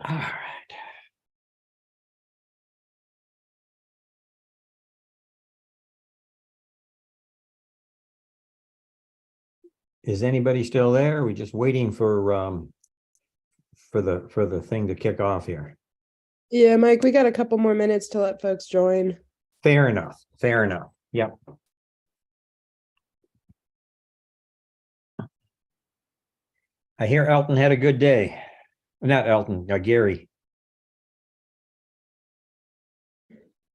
All right. Is anybody still there? Are we just waiting for the thing to kick off here? Yeah, Mike, we got a couple more minutes to let folks join. Fair enough. Fair enough. Yep. I hear Elton had a good day. Not Elton, Gary.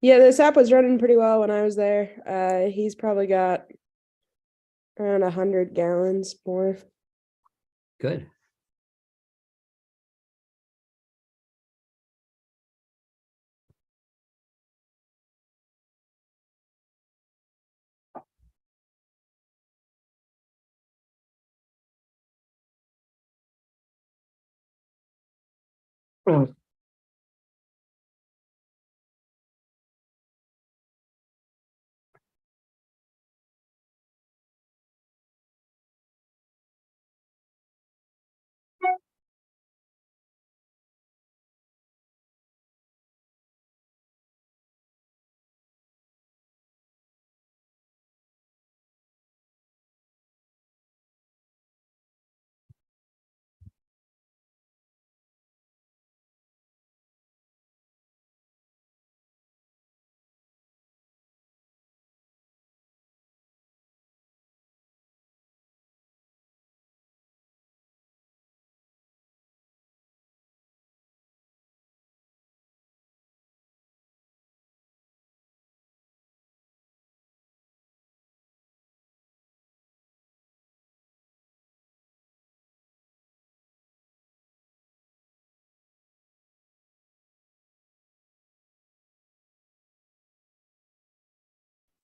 Yeah, this app was running pretty well when I was there. He's probably got around 100 gallons more. Good.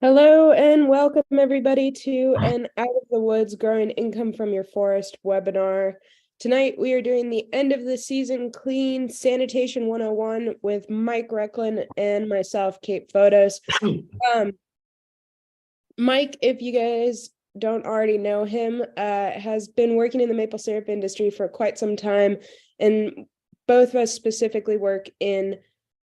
Hello and welcome everybody to an Out of the Woods Growing Income from Your Forest webinar. Tonight we are doing the end of the season clean sanitation 101 with Mike Rechlin and myself, Kate Fotos. Mike, if you guys don't already know him, has been working in the maple syrup industry for quite some time, and both of us specifically work in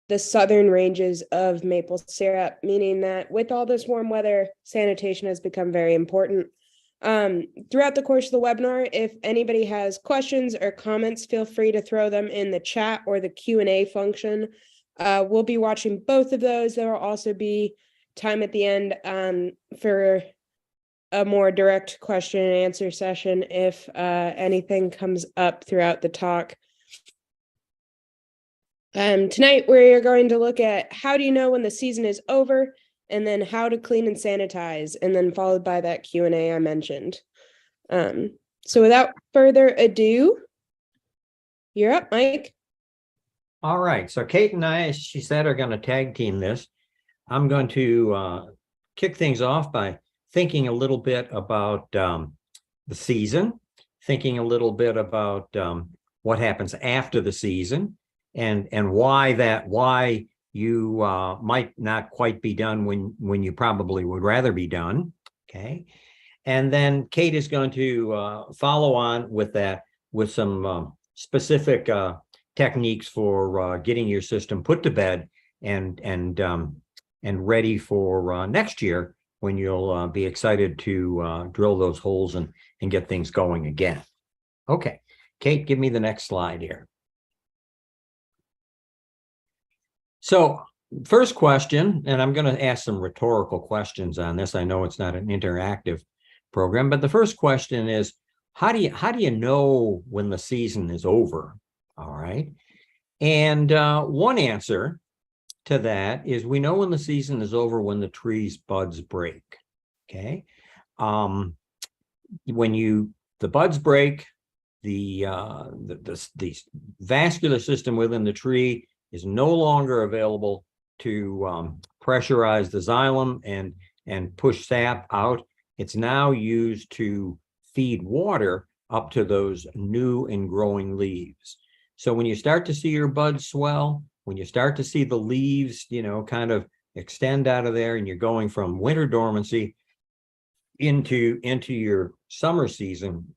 the southern ranges of maple syrup, meaning that with all this warm weather, sanitation has become very important. Throughout the course of the webinar, if anybody has questions or comments, feel free to throw them in the chat or the Q&A function. We'll be watching both of those. There will also be time at the end for a more direct question and answer session if anything comes up throughout the talk. Tonight we're going to look at how do you know when the season is over, and then how to clean and sanitize, and then followed by that Q&A I mentioned. So without further ado, you're up, Mike. All right. So Kate and I, as she said, are going to tag team this. I'm going to kick things off by thinking a little bit about the season, thinking a little bit about what happens after the season, and why you might not quite be done when you probably would rather be done. Okay. And then Kate is going to follow on with that with some specific techniques for getting your system put to bed and ready for next year, when you'll be excited to drill those holes and get things going again. Okay, Kate, give me the next slide here. So first question, and I'm going to ask some rhetorical questions on this. I know it's not an interactive program, but the first question is, how do you know when the season is over? All right. And one answer to that is, we know when the season is over when the tree's buds break. Okay. When the buds break, the vascular system within the tree is no longer available to pressurize the xylem and push sap out. It's now used to feed water up to those new and growing leaves. So when you start to see your buds swell, when you start to see the leaves, kind of extend out of there, and you're going from winter dormancy into your summer season,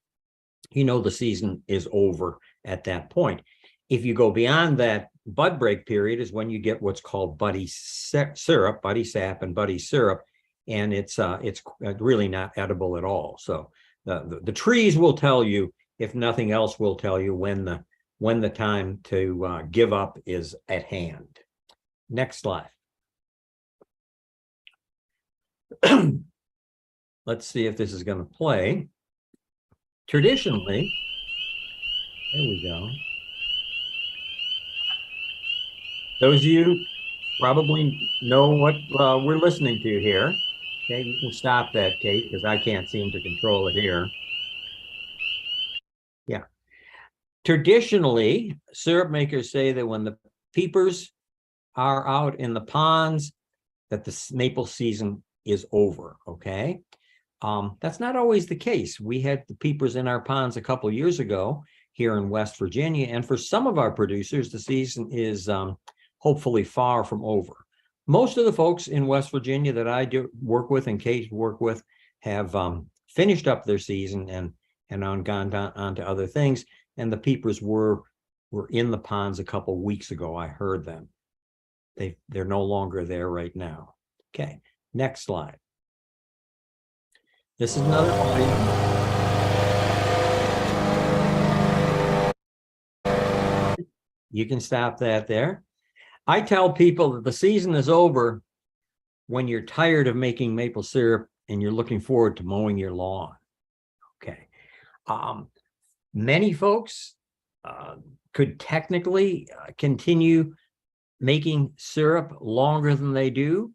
the season is over at that point. If you go beyond that bud break period is when you get what's called buddy syrup, buddy sap and buddy syrup, and it's really not edible at all. So the trees will tell you, if nothing else will tell you, when the time to give up is at hand. Next slide. Let's see if this is going to play. Traditionally, there we go. Those of you probably know what we're listening to here. Okay, you can stop that, Kate, because I can't seem to control it here. Yeah. Traditionally, syrup makers say that when the peepers are out in the ponds, that the maple season is over, okay? That's not always the case. We had the peepers in our ponds a couple of years ago here in West Virginia, and for some of our producers, the season is hopefully far from over. Most of the folks in West Virginia that I do work with and Kate work with have finished up their season and gone on to other things, and the peepers were in the ponds a couple of weeks ago. I heard them. They're no longer there right now. Okay, next slide. This is another audio. You can stop that there. I tell people that the season is over when you're tired of making maple syrup and you're looking forward to mowing your lawn. Okay. Many folks could technically continue making syrup longer than they do,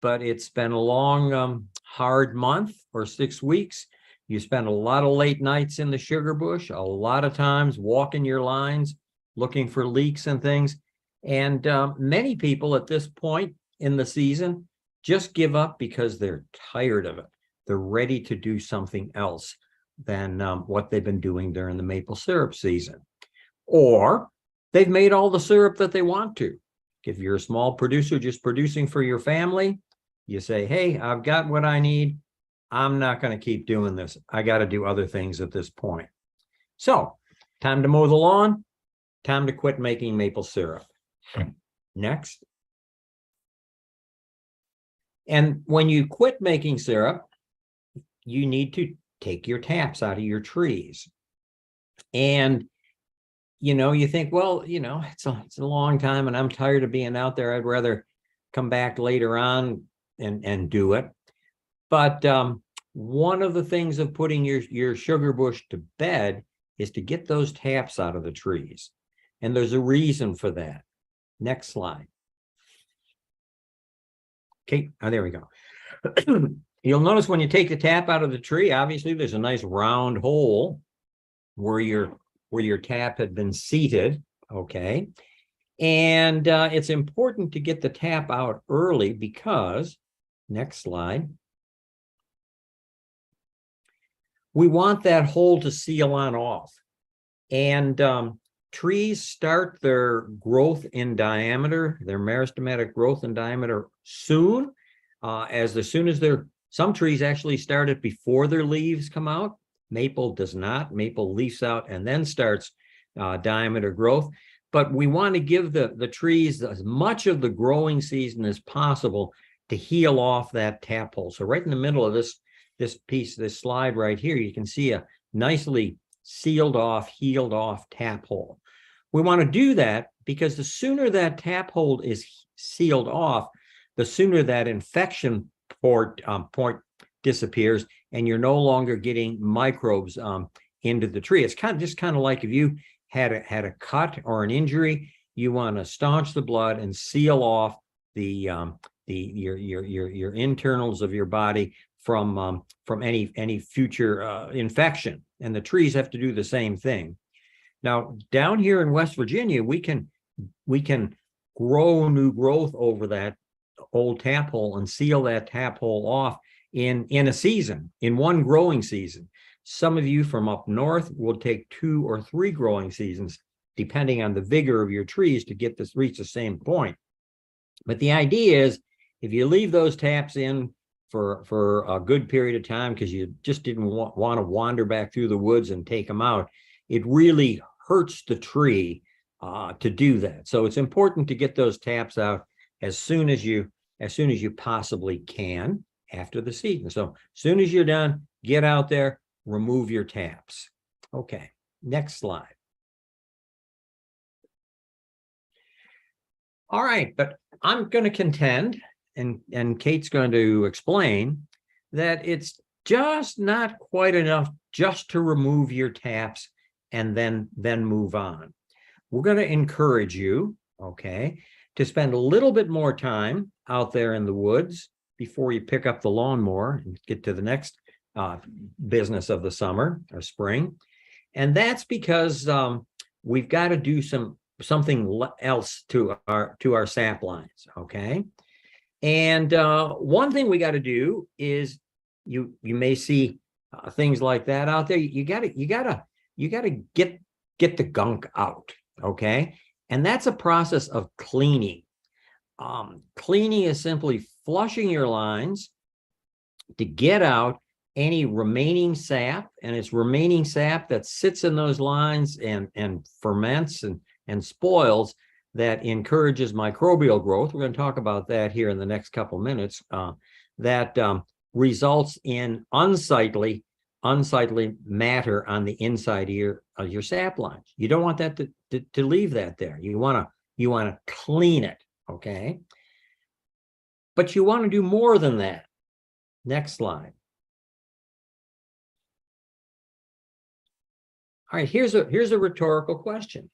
but it's been a long, hard month or 6 weeks. You spend a lot of late nights in the sugar bush, a lot of times walking your lines, looking for leaks and things. And many people at this point in the season just give up because they're tired of it. They're ready to do something else than what they've been doing during the maple syrup season. Or they've made all the syrup that they want to. If you're a small producer just producing for your family, you say, hey, I've got what I need. I'm not going to keep doing this. I got to do other things at this point. So, time to mow the lawn, time to quit making maple syrup. Next. And when you quit making syrup, you need to take your taps out of your trees. And you think, well, it's a long time and I'm tired of being out there. I'd rather come back later on and do it. But one of the things of putting your sugar bush to bed is to get those taps out of the trees. And there's a reason for that. Next slide. Okay, there we go. You'll notice when you take the tap out of the tree, obviously there's a nice round hole where your tap had been seated, okay? And it's important to get the tap out early because, next slide, we want that hole to seal on off. And trees start their growth in diameter, their meristematic growth in diameter soon. As soon as some trees actually start it before their leaves come out. Maple does not. Maple leaves out and then starts diameter growth. But we want to give the trees as much of the growing season as possible to heal off that tap hole. So right in the middle of this slide right here, you can see a nicely sealed off, healed off tap hole. We want to do that because the sooner that tap hole is sealed off, the sooner that infection point disappears and you're no longer getting microbes into the tree. It's kind of like if you had a cut or an injury, you want to staunch the blood and seal off your internals of your body from any future infection. And the trees have to do the same thing. Now, down here in West Virginia, we can grow new growth over that old tap hole and seal that tap hole off in a season, in one growing season. Some of you from up north will take 2 or 3 growing seasons, depending on the vigor of your trees, to reach the same point. But the idea is, if you leave those taps in for a good period of time because you just didn't want to wander back through the woods and take them out, it really hurts the tree to do that. So it's important to get those taps out as soon as you possibly can after the season. So as soon as you're done, get out there, remove your taps. Okay, next slide. All right, but I'm going to contend, and Kate's going to explain, that it's just not quite enough just to remove your taps and then move on. We're going to encourage you, okay, to spend a little bit more time out there in the woods before you pick up the lawnmower and get to the next business of the summer or spring. And that's because we've got to do something else to our sap lines, okay? And one thing we got to do is you may see things like that out there. You gotta get the gunk out, okay? And that's a process of cleaning. Cleaning is simply flushing your lines to get out any remaining sap, and it's remaining sap that sits in those lines and ferments and spoils, that encourages microbial growth. We're going to talk about that here in the next couple minutes. That results in unsightly matter on the inside of your sap lines. You don't want that to leave that there. You want to clean it, okay? But you want to do more than that. Next slide. All right, here's a rhetorical question.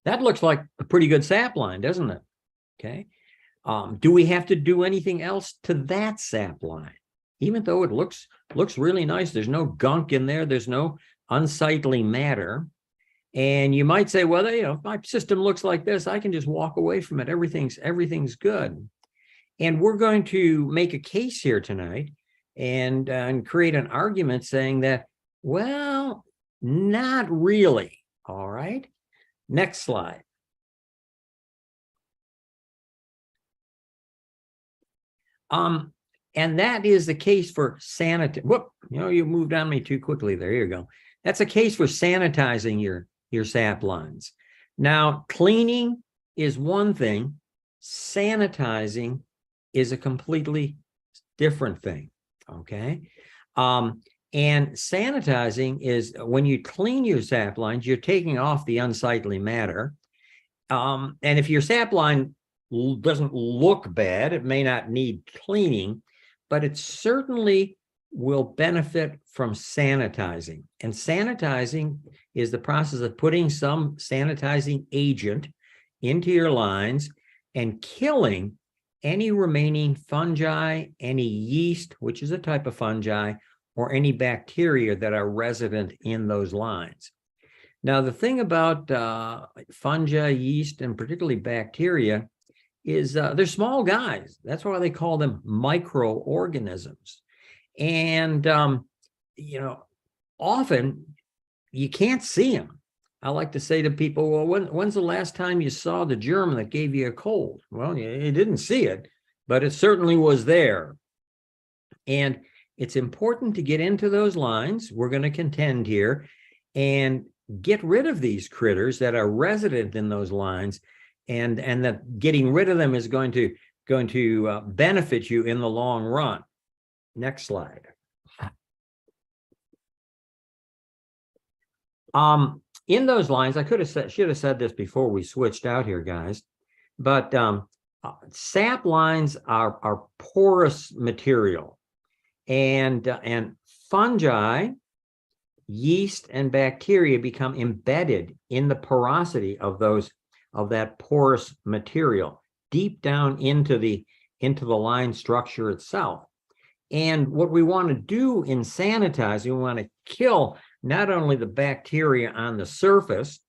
That looks like a pretty good sap line, doesn't it? Okay. Do we have to do anything else to that sap line? Even though it looks really nice, there's no gunk in there, there's no unsightly matter. And you might say, well, if my system looks like this, I can just walk away from it. Everything's good. And we're going to make a case here tonight and create an argument saying that, well, not really. All right. Next slide. And that is the case for sanitizing. Whoop, you moved on me too quickly there. Here you go. That's a case for sanitizing your sap lines. Now, cleaning is one thing. Sanitizing is a completely different thing. Okay. And sanitizing is when you clean your sap lines, you're taking off the unsightly matter. And if your sap line doesn't look bad, it may not need cleaning, but it certainly will benefit from sanitizing. And sanitizing is the process of putting some sanitizing agent into your lines and killing any remaining fungi, any yeast, which is a type of fungi, or any bacteria that are resident in those lines. Now, the thing about fungi, yeast, and particularly bacteria is they're small guys. That's why they call them microorganisms. And, often you can't see them. I like to say to people, well, when's the last time you saw the germ that gave you a cold? Well, you didn't see it, but it certainly was there. And it's important to get into those lines. We're going to contend here and get rid of these critters that are resident in those lines, and that getting rid of them is going to benefit you in the long run. Next slide. In those lines, I should have said this before we switched out here, guys, but sap lines are porous material, and fungi, yeast, and bacteria become embedded in the porosity of that porous material deep down into the line structure itself. And what we want to do in sanitizing, we want to kill not only the bacteria on the surface,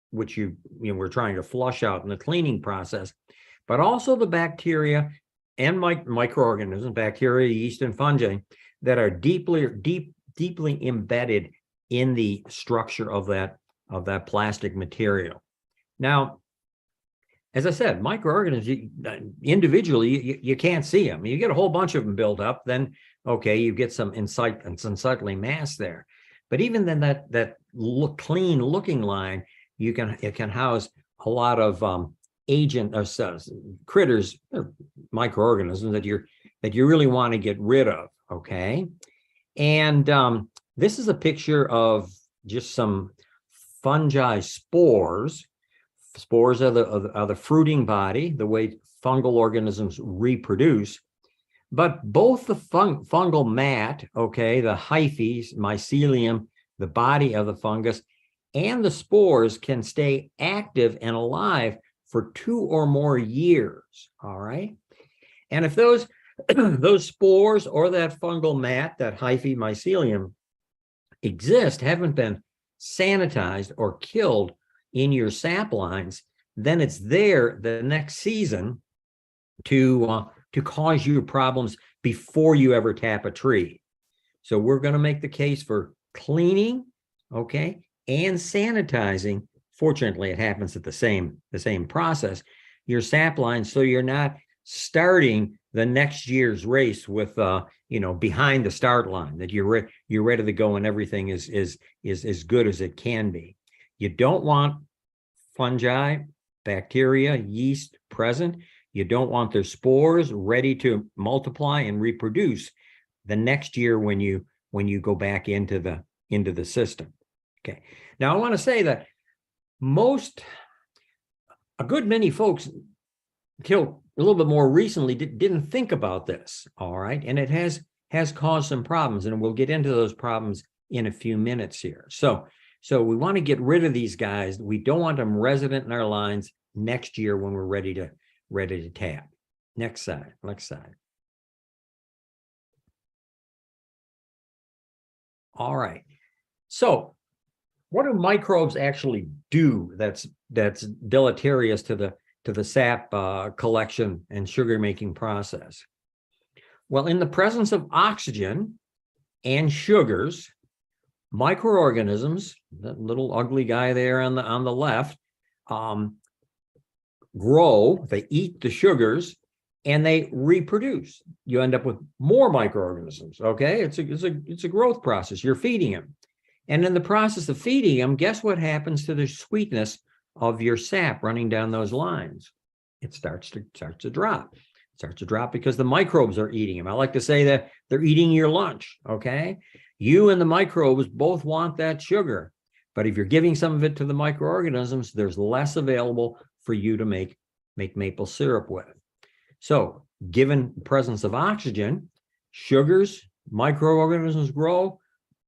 which we're trying to flush out in the cleaning process, but also the bacteria and microorganisms, bacteria, yeast, and fungi that are deeply embedded in the structure of that plastic material. Now, as I said, microorganisms, individually, you can't see them. You get a whole bunch of them built up, then, okay, you get some unsightly mass there. But even then, that clean looking line it can house a lot of critters, microorganisms that you really want to get rid of. Okay, and this is a picture of just some fungi spores. Spores are the fruiting body, the way fungal organisms reproduce. But both the fungal mat, okay, the hyphae, mycelium, the body of the fungus, and the spores can stay active and alive for 2 or more years. All right. And if those those spores or that fungal mat, that hyphae mycelium haven't been sanitized or killed in your sap lines, then it's there the next season to cause you problems before you ever tap a tree. So we're going to make the case for cleaning, okay, and sanitizing. Fortunately, it happens at the same process, your sap lines, so you're not starting the next year's race with behind the start line, that you're ready to go and everything is as good as it can be. You don't want fungi, bacteria, yeast present. You don't want their spores ready to multiply and reproduce the next year when you go back into the system. Okay. Now I want to say that a good many folks till a little bit more recently didn't think about this. All right. And it has caused some problems, and we'll get into those problems in a few minutes here. So we want to get rid of these guys. We don't want them resident in our lines next year when we're ready to tap. Next slide. All right. So what do microbes actually do that's deleterious to the sap collection and sugar making process? Well, in the presence of oxygen and sugars, microorganisms, that little ugly guy there on the left, grow. They eat the sugars and they reproduce. You end up with more microorganisms. Okay, it's a growth process. You're feeding them, and in the process of feeding them, guess what happens to the sweetness of your sap running down those lines? It starts to drop. It starts to drop because the microbes are eating them. I like to say that they're eating your lunch. Okay, you and the microbes both want that sugar, but if you're giving some of it to the microorganisms, there's less available for you to make maple syrup with. So given the presence of oxygen, sugars, microorganisms grow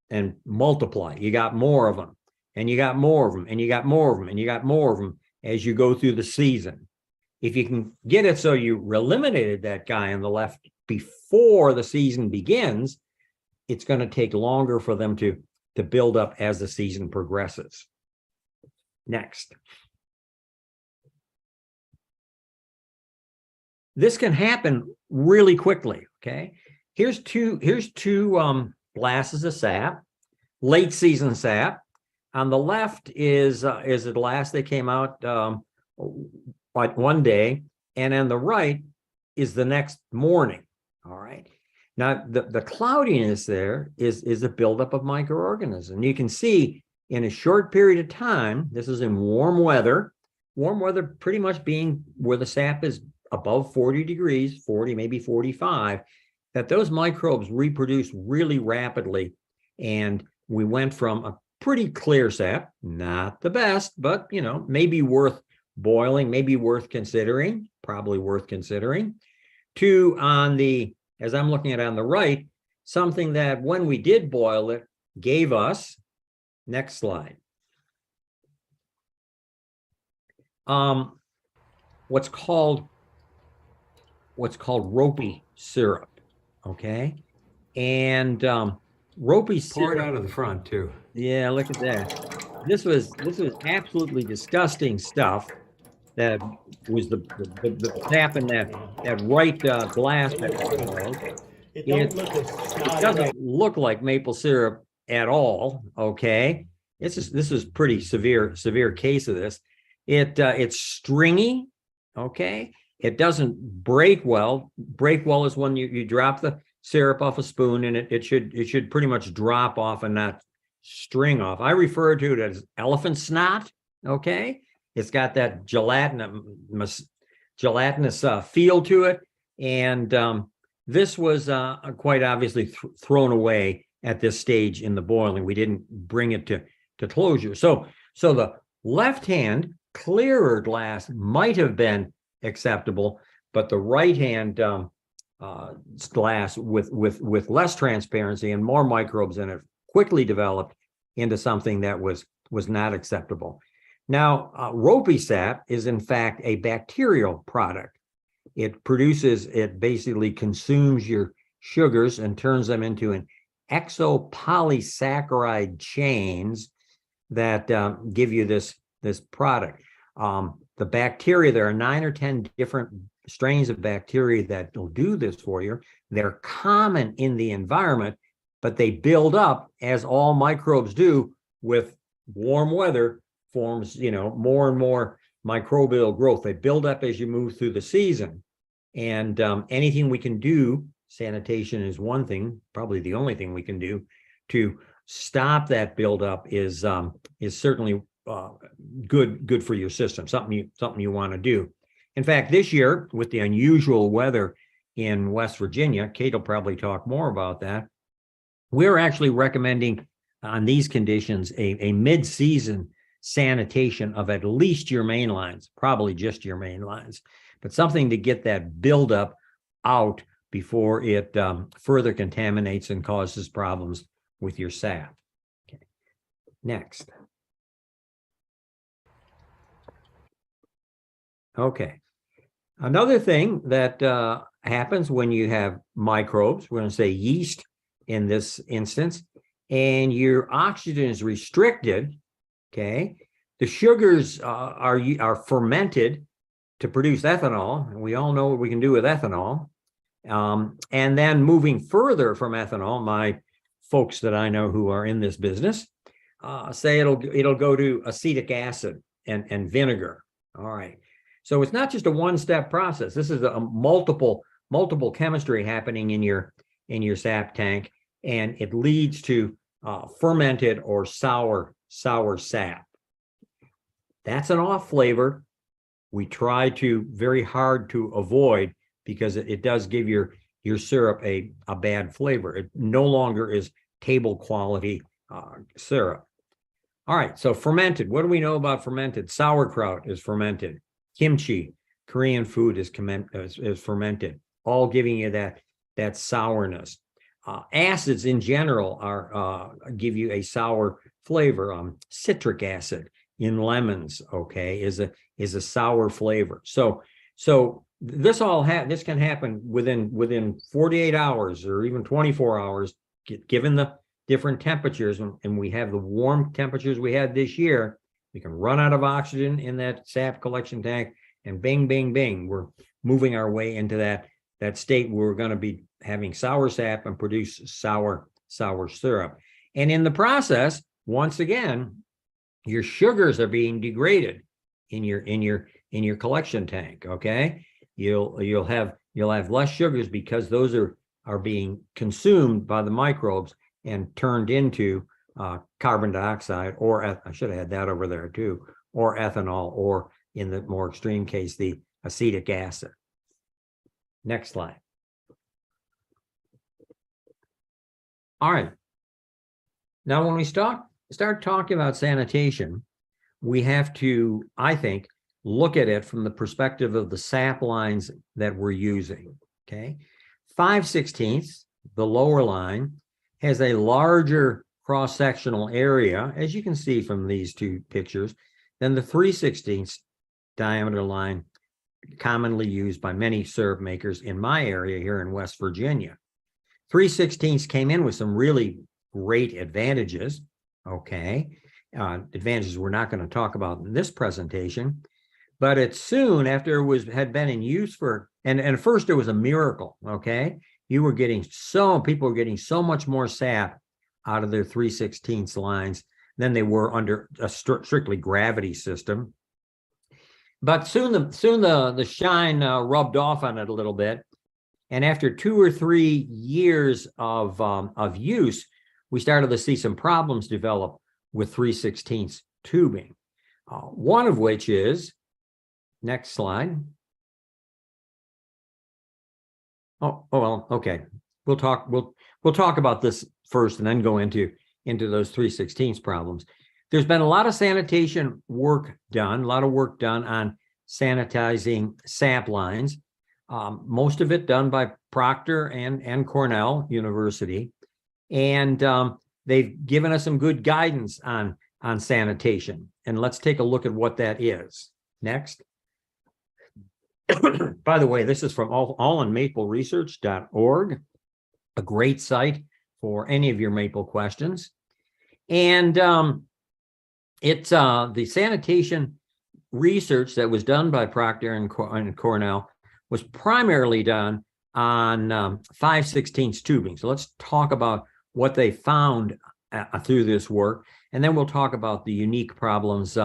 and multiply. You got more of them, and you got more of them, and you got more of them, and you got more of them as you go through the season. If you can get it so you eliminated that guy on the left before the season begins, it's going to take longer for them to build up as the season progresses. Next. This can happen really quickly. Okay, here's two glasses of sap, late season sap. On the left is a glass that came out like one day, and on the right is the next morning. All right. Now the cloudiness there is a buildup of microorganisms, and you can see in a short period of time. This is in warm weather pretty much being where the sap is above 40 degrees, 40, maybe 45, that those microbes reproduce really rapidly. And we went from a pretty clear sap, not the best, but maybe worth boiling, maybe worth considering, probably worth considering, to as I'm looking at on the right, something that when we did boil it gave us, next slide, what's called ropey syrup. Okay, and ropey syrup, pour it out of the front too. Yeah, look at that. This was absolutely disgusting stuff. That was the sap in that right glass. It doesn't look like maple syrup at all. Okay, this is pretty severe case of this. It's stringy. Okay. It doesn't break well. Break well is when you drop the syrup off a spoon, and it should pretty much drop off and not string off. I refer to it as elephant snot. Okay. It's got that gelatinous feel to it. And this was quite obviously thrown away at this stage in the boiling. We didn't bring it to closure. So the left hand clearer glass might have been acceptable, but the right hand glass with less transparency and more microbes in it quickly developed into something that was not acceptable. Now, ropey sap is in fact a bacterial product. It basically consumes your sugars and turns them into an exopolysaccharide chains that give you this product. The bacteria, there are 9 or 10 different strains of bacteria that will do this for you. They're common in the environment, but they build up, as all microbes do with warm weather, forms, more and more microbial growth. They build up as you move through the season. And anything we can do, sanitation is one thing, probably the only thing we can do to stop that buildup is certainly good for your system, something you want to do. In fact, this year, with the unusual weather in West Virginia, Kate will probably talk more about that. We're actually recommending on these conditions a mid-season sanitation of at least your main lines, probably just your main lines, but something to get that buildup out before it further contaminates and causes problems with your sap. Okay. Next. Okay. Another thing that happens when you have microbes, we're going to say yeast in this instance, and your oxygen is restricted, okay, the sugars are fermented to produce ethanol, and we all know what we can do with ethanol. And then moving further from ethanol, my folks that I know who are in this business say it'll go to acetic acid and vinegar. All right. So it's not just a one-step process. This is a multiple chemistry happening in your sap tank, and it leads to fermented or sour sap. That's an off flavor. We try very hard to avoid, because it does give your syrup a bad flavor. It no longer is table quality syrup. All right, so fermented. What do we know about fermented? Sauerkraut is fermented. Kimchi, Korean food, is fermented, all giving you that sourness. Acids in general give you a sour flavor. Citric acid in lemons, okay, is a sour flavor. So this can happen within 48 hours or even 24 hours, given the different temperatures. And we have the warm temperatures we had this year. We can run out of oxygen in that sap collection tank, and bing, bing, bing, we're moving our way into that state where we're going to be having sour sap and produce sour syrup. And in the process, once again, your sugars are being degraded in your collection tank. Okay, you'll have less sugars because those are being consumed by the microbes and turned into carbon dioxide, or I should have had that over there too, or ethanol, or in the more extreme case, the acetic acid. Next slide. All right. Now, when we start talking about sanitation, we have to, I think, look at it from the perspective of the sap lines that we're using. Okay, 5/16, the lower line, has a larger cross-sectional area, as you can see from these two pictures, than the 3/16 diameter line commonly used by many syrup makers in my area here in West Virginia. 3/16 came in with some really great advantages, okay? Advantages we're not going to talk about in this presentation, but it soon, after had been in use for, and at first it was a miracle, okay? People were getting so much more sap out of their 3/16 lines than they were under a strictly gravity system. But soon the shine rubbed off on it a little bit, and after 2 or 3 years of use, we started to see some problems develop with 3/16 tubing. One of which is, next slide. Oh, well, okay. We'll talk about this first and then go into those 3/16 problems. There's been a lot of sanitation work done, a lot of work done on sanitizing sap lines. Most of it done by Proctor and Cornell University. And they've given us some good guidance on sanitation. And let's take a look at what that is. Next. By the way, this is from allinmapleresearch.org, a great site for any of your maple questions. And it's the sanitation research that was done by Proctor and Cornell was primarily done on 5/16 tubing. So let's talk about what they found through this work, and then we'll talk about the unique problems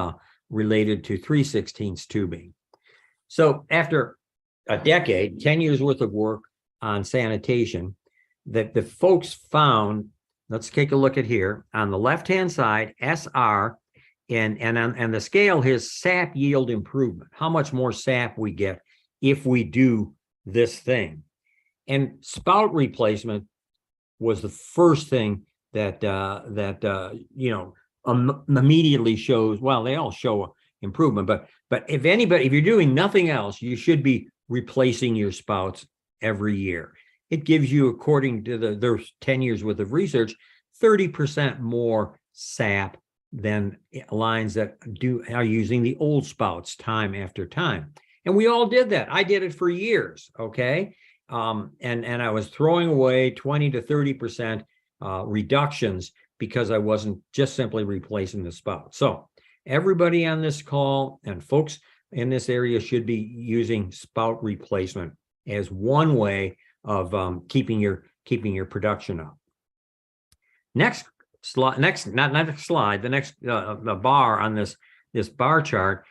related to 3/16 tubing. So after a decade, 10 years worth of work on sanitation, that the folks found, let's take a look at here, on the left-hand side, SR, and on the scale, his sap yield improvement, how much more sap we get if we do this thing. And spout replacement was the first thing that immediately shows, well, they all show improvement, but if you're doing nothing else, you should be replacing your spouts every year. It gives you, according to their 10 years worth of research, 30% more sap than lines that are using the old spouts time after time. And we all did that. I did it for years, okay? And I was throwing away 20 to 30% reductions because I wasn't just simply replacing the spout. So everybody on this call and folks in this area should be using spout replacement as one way of keeping your production up. Next slide, the bar on this bar chart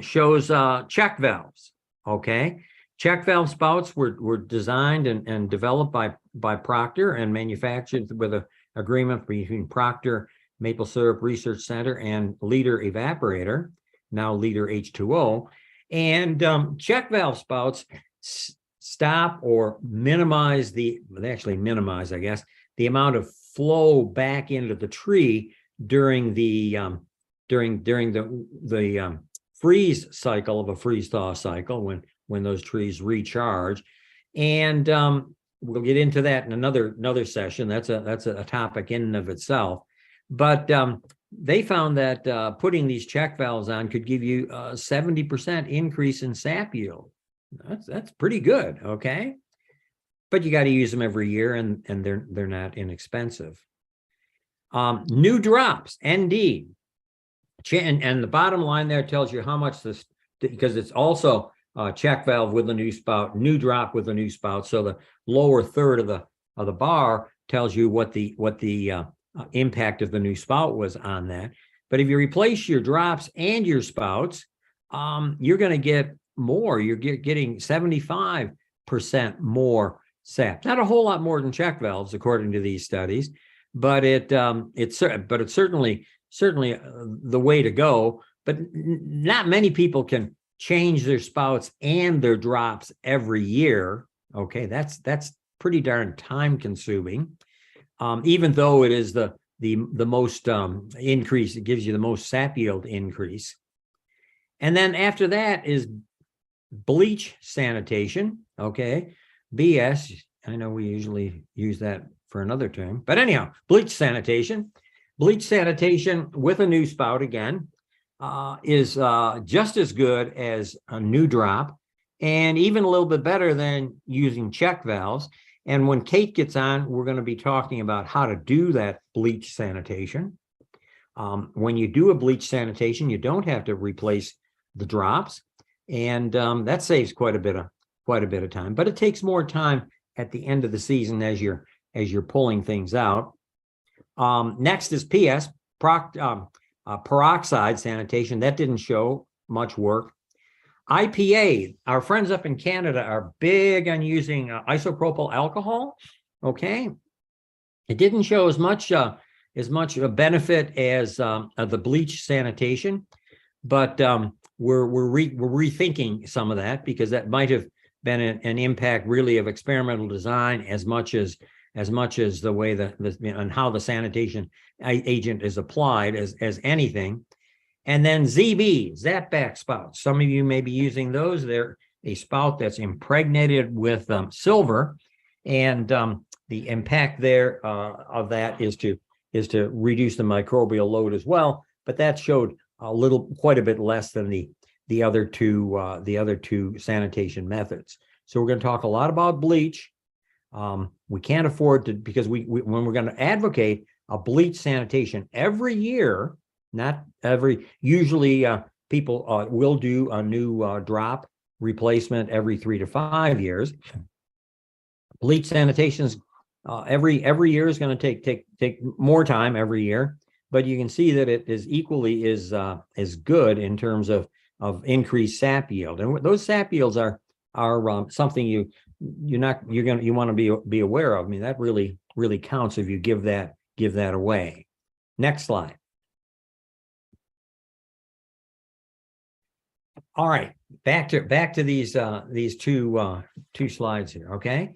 shows check valves. Okay, check valve spouts were designed and developed by Proctor and manufactured with an agreement between Proctor Maple Syrup Research Center and Leader Evaporator, now Leader H2O. And check valve spouts stop or minimize they actually minimize, I guess, the amount of flow back into the tree during the freeze cycle of a freeze thaw cycle when those trees recharge. And we'll get into that in another session. That's a topic in and of itself. But they found that putting these check valves on could give you a 70% increase in sap yield. That's pretty good, okay? But you got to use them every year, and they're not inexpensive. New drops, ND, and the bottom line there tells you how much this, because it's also check valve with a new spout, new drop with a new spout. So the lower third of the bar tells you what the impact of the new spout was on that. But if you replace your drops and your spouts, you're going to get more. You're getting 75% more sap. Not a whole lot more than check valves, according to these studies, but it's certainly the way to go. But not many people can change their spouts and their drops every year. Okay, that's pretty darn time consuming. Even though it is the most increase, it gives you the most sap yield increase. And then after that is bleach sanitation. Okay, BS. I know we usually use that for another term, but anyhow, bleach sanitation. Bleach sanitation with a new spout again is just as good as a new drop, and even a little bit better than using check valves. And when Kate gets on, we're going to be talking about how to do that bleach sanitation. When you do a bleach sanitation, you don't have to replace the drops, and that saves quite a bit of time. But it takes more time at the end of the season as you're pulling things out. Next is PS, peroxide sanitation. That didn't show much work. IPA, our friends up in Canada are big on using isopropyl alcohol. Okay, it didn't show as much benefit as the bleach sanitation, but we're rethinking some of that, because that might have been an impact really of experimental design as much as the way and how the sanitation agent is applied as anything. And then ZB, Zapback spouts. Some of you may be using those. They're a spout that's impregnated with silver, and the impact there of that is to reduce the microbial load as well. But that showed quite a bit less than the other two sanitation methods. So we're going to talk a lot about bleach. We can't afford to, because when we're going to advocate a bleach sanitation every year, not every, usually people will do a new drop replacement every 3 to 5 years. Bleach sanitations every year is going to take more time every year, but you can see that it is equally is good in terms of increased sap yield. And those sap yields are something you want to be aware of. I mean, that really counts if you give that away. Next slide. All right, back to these two slides here. Okay,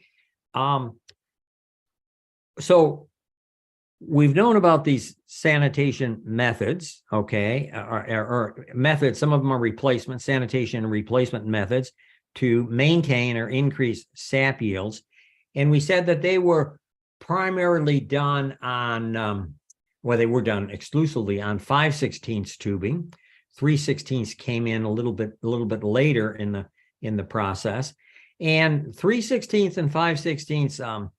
so we've known about these sanitation methods. Okay, or methods. Some of them are sanitation and replacement methods to maintain or increase sap yields, and we said that they were primarily done on they were done exclusively on 5/16 tubing. 3/16 came in a little bit later in the process, and 3/16 and 5/16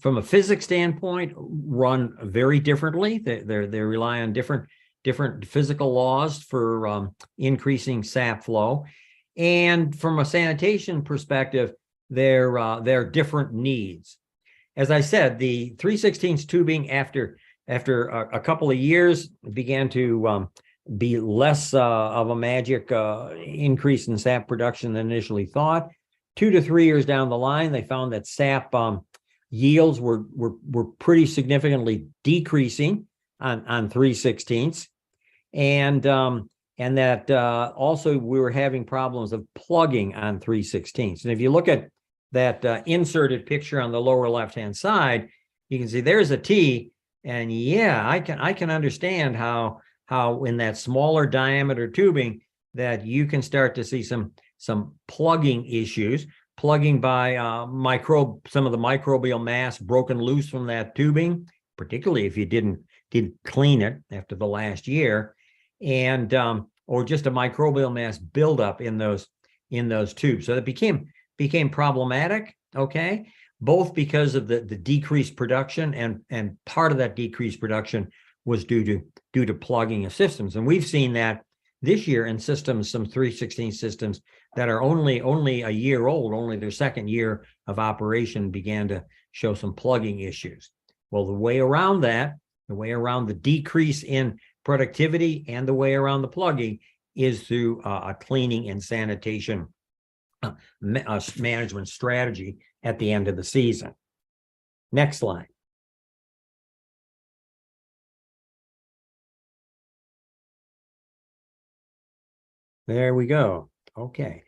from a physics standpoint run very differently. They rely on different physical laws for increasing sap flow, and from a sanitation perspective, they're different needs. As I said, the 3/16 tubing after a couple of years began to be less of a magic increase in sap production than initially thought. 2 to 3 years down the line, they found that sap yields were pretty significantly decreasing on 3/16, and that also we were having problems of plugging on 3/16. And if you look at that inserted picture on the lower left-hand side, you can see there's a T, and yeah, I can understand how in that smaller diameter tubing that you can start to see some plugging issues, plugging by some of the microbial mass broken loose from that tubing, particularly if you didn't clean it after the last year, and or just a microbial mass buildup in those tubes. So it became problematic. Okay, both because of the decreased production, and part of that decreased production was due to plugging of systems. And we've seen that this year in systems, some 3/16 systems that are only a year old, only their second year of operation, began to show some plugging issues. Well, the way around the decrease in productivity and the way around the plugging is through a cleaning and sanitation management strategy at the end of the season. Next slide. There we go. Okay.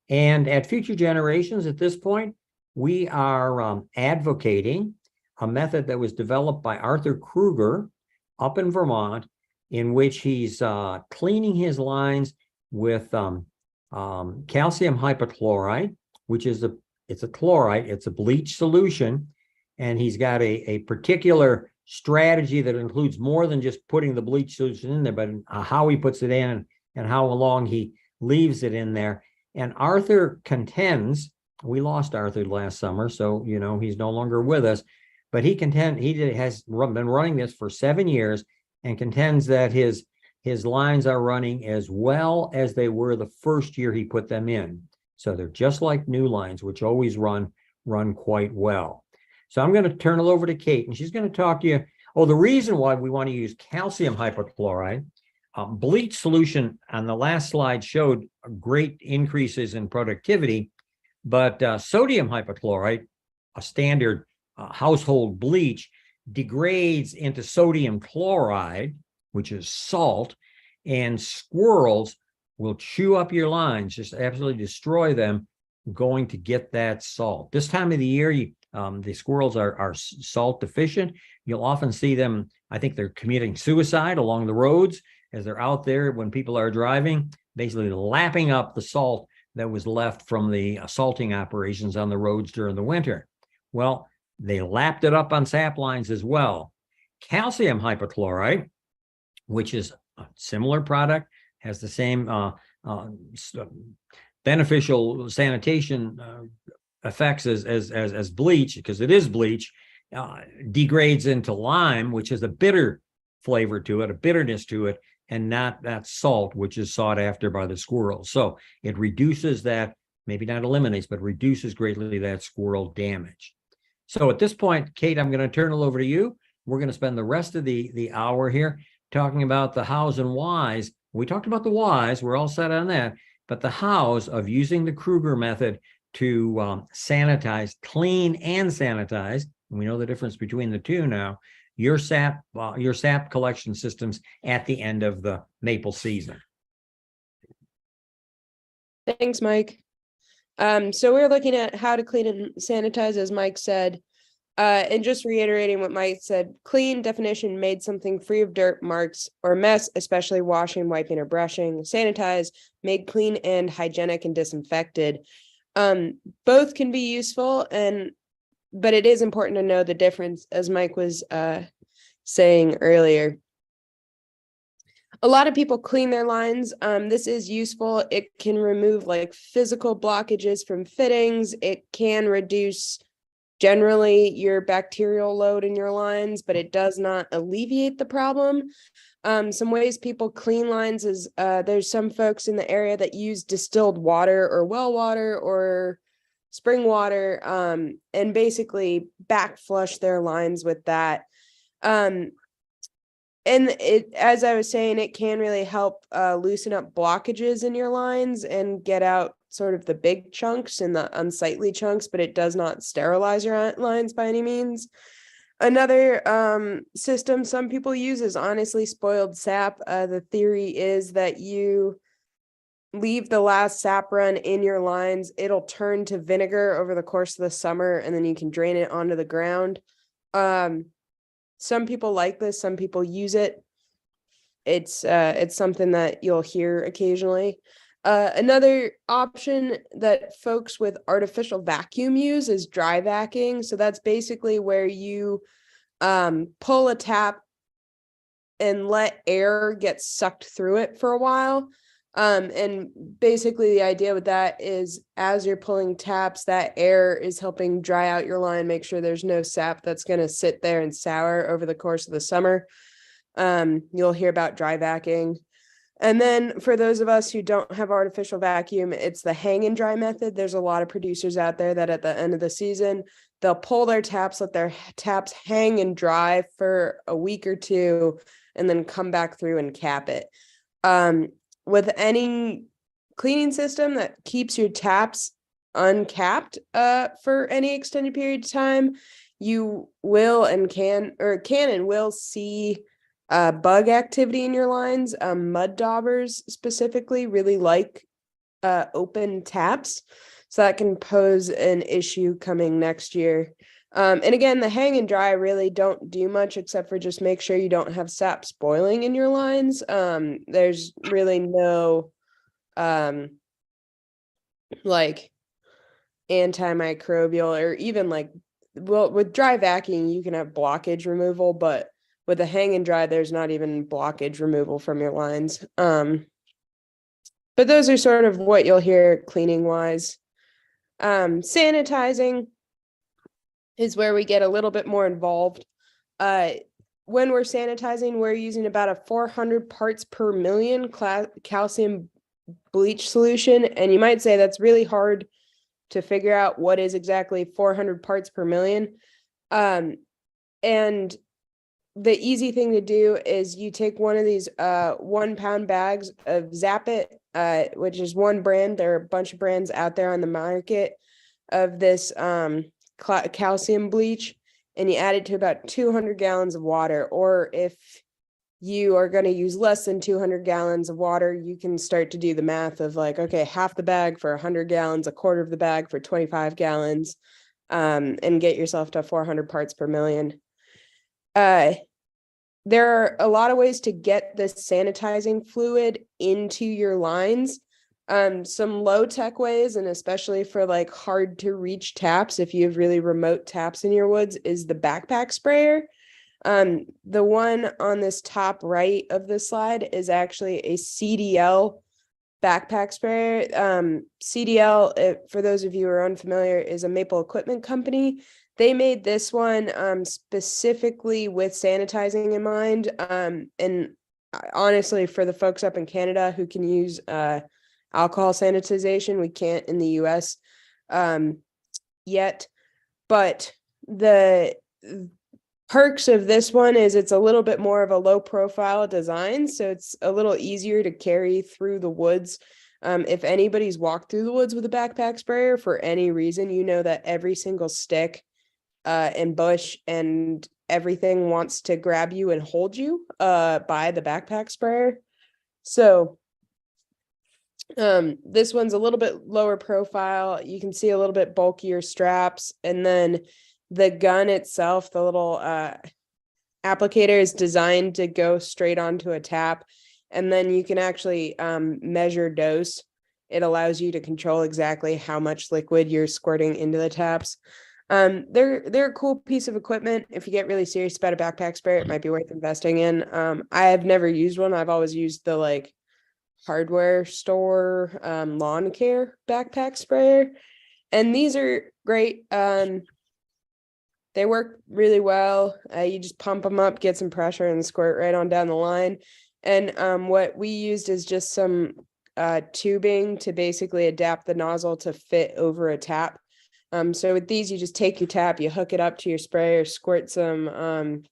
And at Future Generations, at this point, we are advocating a method that was developed by Arthur Kruger up in Vermont, in which he's cleaning his lines with calcium hypochlorite, which is it's a chloride, it's a bleach solution, and he's got a particular strategy that includes more than just putting the bleach solution in there, but how he puts it in and how long he leaves it in there. And Arthur contends, we lost Arthur last summer, so he's no longer with us, but he has been running this for 7 years and contends that his lines are running as well as they were the first year he put them in. So they're just like new lines, which always run quite well. So I'm going to turn it over to Kate, and she's going to talk to you. Oh, the reason why we want to use calcium hypochlorite, bleach solution on the last slide showed great increases in productivity, but sodium hypochlorite, a standard household bleach, degrades into sodium chloride, which is salt, and squirrels will chew up your lines, just absolutely destroy them, going to get that salt. This time of the year, the squirrels are salt deficient. You'll often see them, I think they're committing suicide along the roads as they're out there when people are driving, basically lapping up the salt that was left from the salting operations on the roads during the winter. Well, they lapped it up on sap lines as well. Calcium hypochlorite, which is a similar product, has the same beneficial sanitation effects as bleach, because it is bleach, degrades into lime, which is a bitter flavor to it, a bitterness to it, and not that salt, which is sought after by the squirrels. So it reduces that, maybe not eliminates, but reduces greatly that squirrel damage. So at this point, Kate, I'm going to turn it over to you. We're going to spend the rest of the hour here talking about the hows and whys. We talked about the whys, we're all set on that, but the hows of using the Kruger method to sanitize, clean and sanitize, and we know the difference between the two now, your sap collection systems at the end of the maple season. Thanks, Mike. So we're looking at how to clean and sanitize, as Mike said. And just reiterating what Mike said, clean definition, made something free of dirt, marks, or mess, especially washing, wiping, or brushing. Sanitize, made clean and hygienic and disinfected. Both can be useful, but it is important to know the difference, as Mike was saying earlier. A lot of people clean their lines. This is useful. It can remove like physical blockages from fittings. It can reduce generally your bacterial load in your lines, but it does not alleviate the problem. Some ways people clean lines is there's some folks in the area that use distilled water or well water or spring water and basically back flush their lines with that. And it, as I was saying, it can really help loosen up blockages in your lines and get out sort of the big chunks and the unsightly chunks, but it does not sterilize your lines by any means. Another system some people use is honestly spoiled sap. The theory is that you leave the last sap run in your lines, it'll turn to vinegar over the course of the summer, and then you can drain it onto the ground. Some people like this, some people use it. It's something that you'll hear occasionally. Another option that folks with artificial vacuum use is dry vacuuming. So that's basically where you pull a tap and let air get sucked through it for a while. And basically the idea with that is as you're pulling taps, that air is helping dry out your line, make sure there's no sap that's going to sit there and sour over the course of the summer. You'll hear about dry vacuuming. And then for those of us who don't have artificial vacuum, it's the hang and dry method. There's a lot of producers out there that at the end of the season, they'll pull their taps, let their taps hang and dry for a week or two, and then come back through and cap it. With any cleaning system that keeps your taps uncapped for any extended period of time, you will and can and will see bug activity in your lines. Mud daubers specifically really like open taps, so that can pose an issue coming next year. And again, the hang and dry really don't do much except for just make sure you don't have sap spoiling in your lines. There's really no like antimicrobial or even like, well, with dry vacuuming, you can have blockage removal, but with the hang and dry, there's not even blockage removal from your lines. But those are sort of what you'll hear cleaning wise. Sanitizing is where we get a little bit more involved. When we're sanitizing, we're using about a 400 parts per million calcium bleach solution. And you might say that's really hard to figure out what is exactly 400 parts per million. And the easy thing to do is you take one of these 1 pound bags of Zap It, which is one brand. There are a bunch of brands out there on the market of this calcium bleach, and you add it to about 200 gallons of water. Or if you are going to use less than 200 gallons of water, you can start to do the math of like, okay, half the bag for 100 gallons, a quarter of the bag for 25 gallons, and get yourself to 400 parts per million. There are a lot of ways to get the sanitizing fluid into your lines. Some low tech ways, and especially for like hard to reach taps, if you have really remote taps in your woods, is the backpack sprayer. The one on this top right of the slide is actually a CDL backpack sprayer. CDL, for those of you who are unfamiliar, is a Maple equipment company. They made this one specifically with sanitizing in mind. And honestly, for the folks up in Canada who can use alcohol sanitization, we can't in the US yet. But the perks of this one is it's a little bit more of a low profile design, so it's a little easier to carry through the woods. If anybody's walked through the woods with a backpack sprayer for any reason, you know that every single stick and bush and everything wants to grab you and hold you by the backpack sprayer. So this one's a little bit lower profile. You can see a little bit bulkier straps, and then the gun itself, the little applicator, is designed to go straight onto a tap, and then you can actually measure dose. It allows you to control exactly how much liquid you're squirting into the taps. They're a cool piece of equipment. If you get really serious about a backpack sprayer, it might be worth investing in. I have never used one. I've always used the like hardware store lawn care backpack sprayer, and these are great. They work really well. You just pump them up, get some pressure, and squirt right on down the line. And what we used is just some tubing to basically adapt the nozzle to fit over a tap. So with these, you just take your tap, you hook it up to your sprayer, squirt some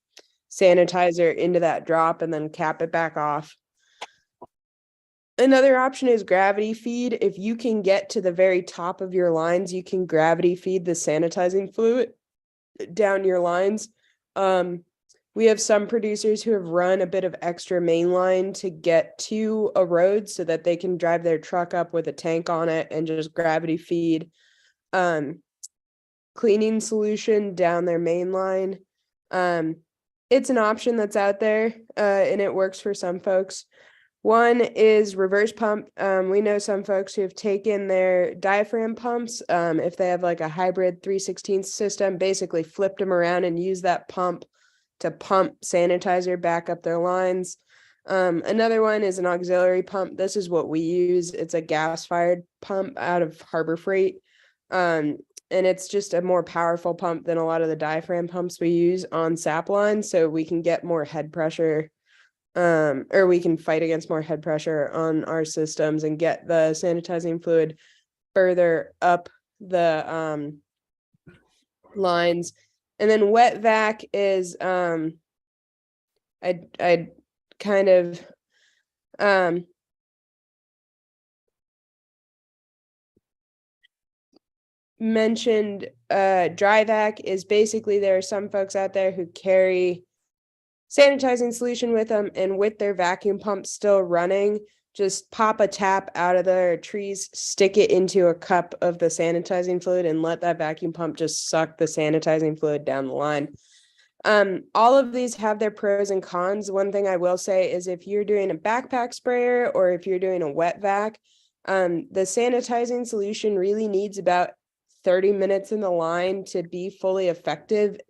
sanitizer into that drop, and then cap it back off. Another option is gravity feed. If you can get to the very top of your lines, you can gravity feed the sanitizing fluid down your lines. We have some producers who have run a bit of extra main line to get to a road so that they can drive their truck up with a tank on it and just gravity feed cleaning solution down their main line. It's an option that's out there, and it works for some folks. One is reverse pump. We know some folks who have taken their diaphragm pumps, if they have like a hybrid 3/16 system, basically flipped them around and used that pump to pump sanitizer back up their lines. Another one is an auxiliary pump. This is what we use. It's a gas-fired pump out of Harbor Freight. And it's just a more powerful pump than a lot of the diaphragm pumps we use on sap lines, so we can get more head pressure, or we can fight against more head pressure on our systems and get the sanitizing fluid further up the lines. And then wet vac is I'd kind of mentioned dry vac is basically there are some folks out there who carry sanitizing solution with them, and with their vacuum pump still running, just pop a tap out of their trees, stick it into a cup of the sanitizing fluid, and let that vacuum pump just suck the sanitizing fluid down the line. All of these have their pros and cons. One thing I will say is if you're doing a backpack sprayer or if you're doing a wet vac, the sanitizing solution really needs about 30 minutes in the line to be fully effective.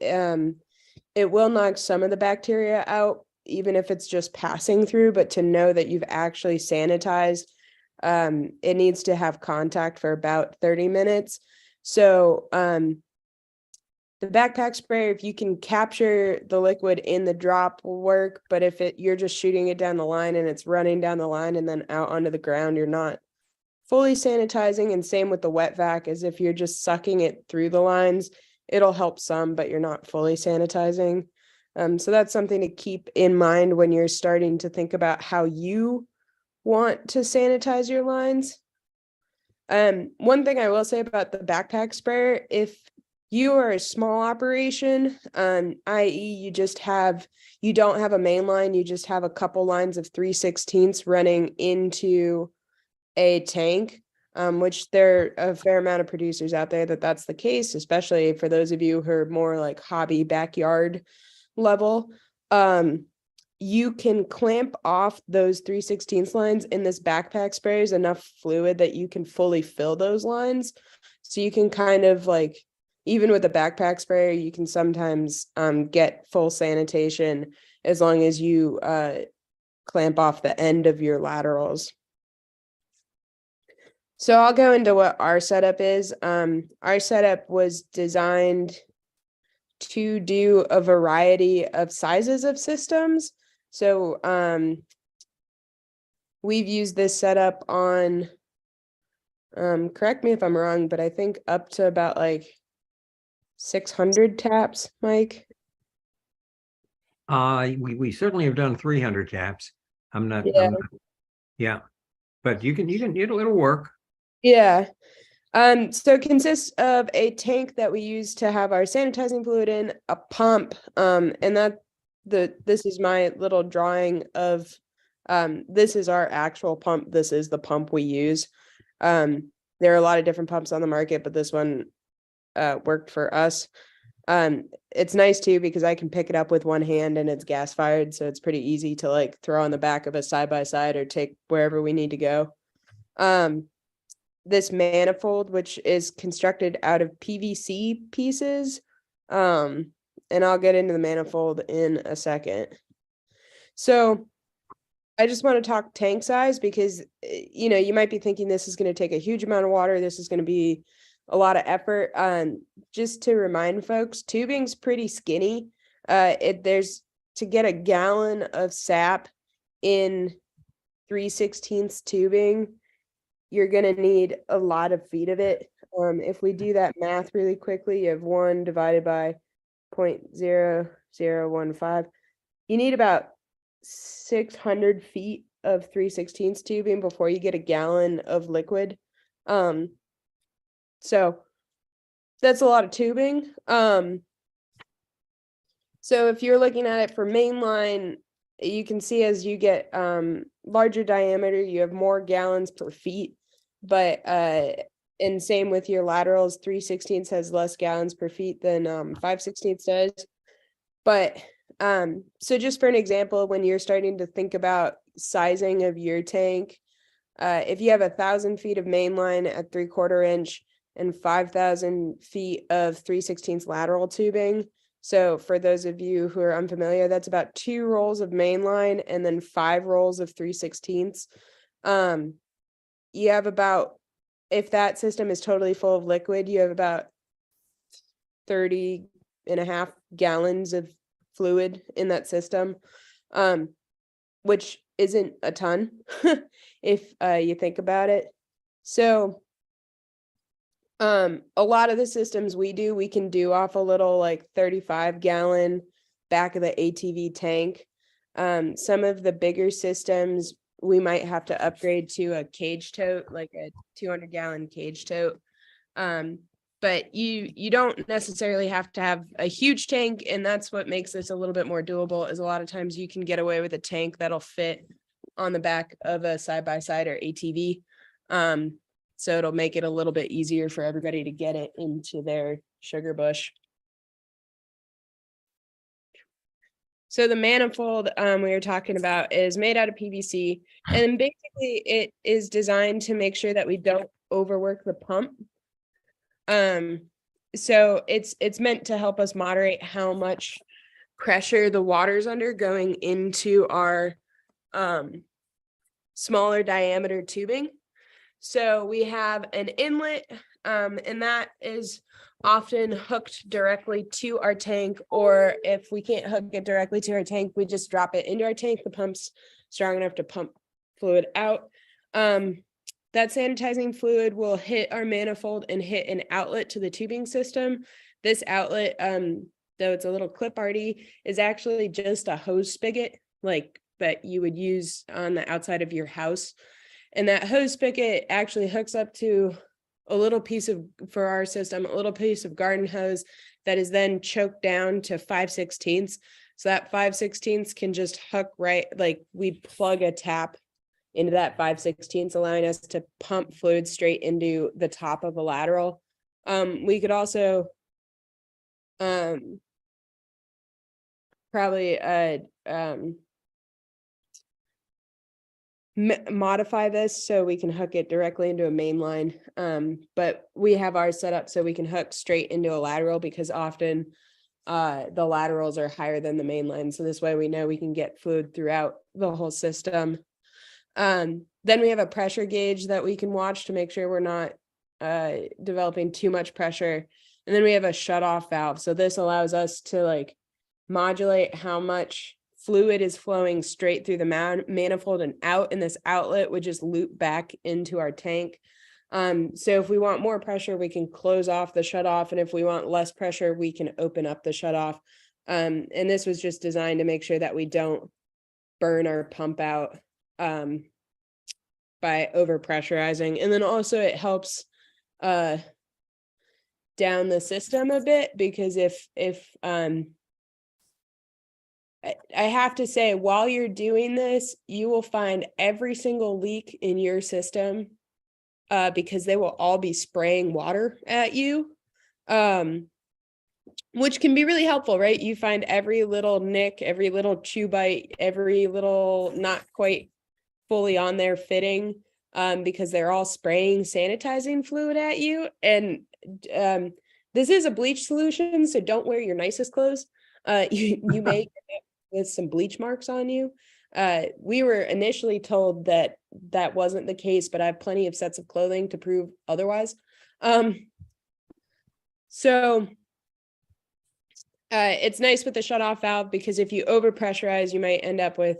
It will knock some of the bacteria out, even if it's just passing through, but to know that you've actually sanitized, it needs to have contact for about 30 minutes. So the backpack sprayer, if you can capture the liquid in the drop, will work, but if you're just shooting it down the line and it's running down the line and then out onto the ground, you're not fully sanitizing. And same with the wet vac, as if you're just sucking it through the lines, it'll help some, but you're not fully sanitizing. So that's something to keep in mind when you're starting to think about how you want to sanitize your lines. One thing I will say about the backpack sprayer, if you are a small operation, i.e. you don't have a main line, you just have a couple lines of 3/16 running into a tank, which there are a fair amount of producers out there that's the case, especially for those of you who are more like hobby backyard level. You can clamp off those 3/16 lines in this backpack spray is enough fluid that you can fully fill those lines. So you can kind of like, even with a backpack sprayer, you can sometimes get full sanitation as long as you clamp off the end of your laterals. So I'll go into what our setup is. Our setup was designed to do a variety of sizes of systems. So we've used this setup on, correct me if I'm wrong, but I think up to about like 600 taps, Mike. We certainly have done 300 taps. Yeah. Yeah, but it'll work. Yeah. So it consists of a tank that we use to have our sanitizing fluid in, a pump, and this is my little drawing of, this is our actual pump. This is the pump we use. There are a lot of different pumps on the market, but this one worked for us. It's nice too because I can pick it up with one hand and it's gas fired, so it's pretty easy to like throw on the back of a side-by-side or take wherever we need to go. This manifold, which is constructed out of PVC pieces, and I'll get into the manifold in a second. So I just want to talk tank size because, you know, you might be thinking this is going to take a huge amount of water. This is going to be a lot of effort. Just to remind folks, tubing's pretty skinny. There's to get a gallon of sap in 3/16 tubing, you're going to need a lot of feet of it. If we do that math really quickly, you have 1 divided by 0.0015. You need about 600 feet of 3/16 tubing before you get a gallon of liquid. So that's a lot of tubing. So if you're looking at it for mainline, you can see as you get larger diameter, you have more gallons per feet. But and same with your laterals, 3/16 has less gallons per feet than 5/16 does. But so just for an example, when you're starting to think about sizing of your tank, if you have 1,000 feet of mainline at 3/4 inch and 5,000 feet of 3/16 lateral tubing. So for those of you who are unfamiliar, that's about 2 rolls of mainline and then 5 rolls of 3/16. You have about, if that system is totally full of liquid, you have about 30.5 gallons of fluid in that system, which isn't a ton if you think about it. So a lot of the systems we can do off a little like 35 gallon back of the ATV tank. Some of the bigger systems we might have to upgrade to a cage tote, like a 200 gallon cage tote. But you don't necessarily have to have a huge tank, and that's what makes this a little bit more doable, is a lot of times you can get away with a tank that'll fit on the back of a side-by-side or ATV. So it'll make it a little bit easier for everybody to get it into their sugar bush. So the manifold we were talking about is made out of PVC, and basically it is designed to make sure that we don't overwork the pump. So it's meant to help us moderate how much pressure the water's under going into our smaller diameter tubing. So we have an inlet, and that is often hooked directly to our tank, or if we can't hook it directly to our tank, we just drop it into our tank. The pump's strong enough to pump fluid out. That sanitizing fluid will hit our manifold and hit an outlet to the tubing system. This outlet, though it's a little clip arty, is actually just a hose spigot, like that you would use on the outside of your house. And that hose spigot actually hooks up to a little piece of, for our system, a little piece of garden hose that is then choked down to 5/16. So that 5/16 can just hook right, like we plug a tap into that 5/16, allowing us to pump fluid straight into the top of a lateral. We could also probably modify this so we can hook it directly into a main line. But we have ours set up so we can hook straight into a lateral, because often the laterals are higher than the main line. So this way we know we can get fluid throughout the whole system. Then we have a pressure gauge that we can watch to make sure we're not developing too much pressure. And then we have a shut-off valve. So this allows us to like modulate how much fluid is flowing straight through the manifold and out, and this outlet would just loop back into our tank. So if we want more pressure, we can close off the shutoff, and if we want less pressure, we can open up the shutoff. And this was just designed to make sure that we don't burn our pump out by over pressurizing. And then also it helps down the system a bit, because if I have to say, while you're doing this, you will find every single leak in your system, because they will all be spraying water at you, which can be really helpful, right? You find every little nick, every little chew bite, every little not quite fully on there fitting, because they're all spraying sanitizing fluid at you. And this is a bleach solution, so don't wear your nicest clothes. You may end up with some bleach marks on you. We were initially told that that wasn't the case, but I have plenty of sets of clothing to prove otherwise. So it's nice with the shutoff valve, because if you over pressurize, you might end up with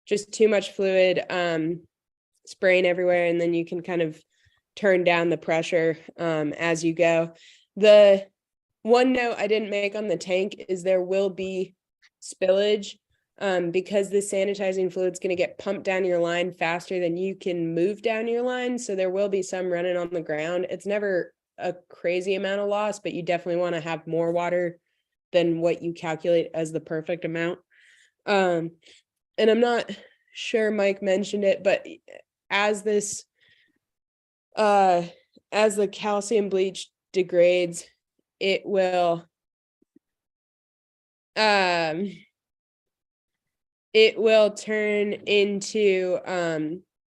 just too much fluid spraying everywhere, and then you can kind of turn down the pressure as you go. The one note I didn't make on the tank is there will be spillage, because the sanitizing fluid is going to get pumped down your line faster than you can move down your line. So there will be some running on the ground. It's never a crazy amount of loss, but you definitely want to have more water than what you calculate as the perfect amount. And I'm not sure Mike mentioned it, but as this, as the calcium bleach degrades, it will turn into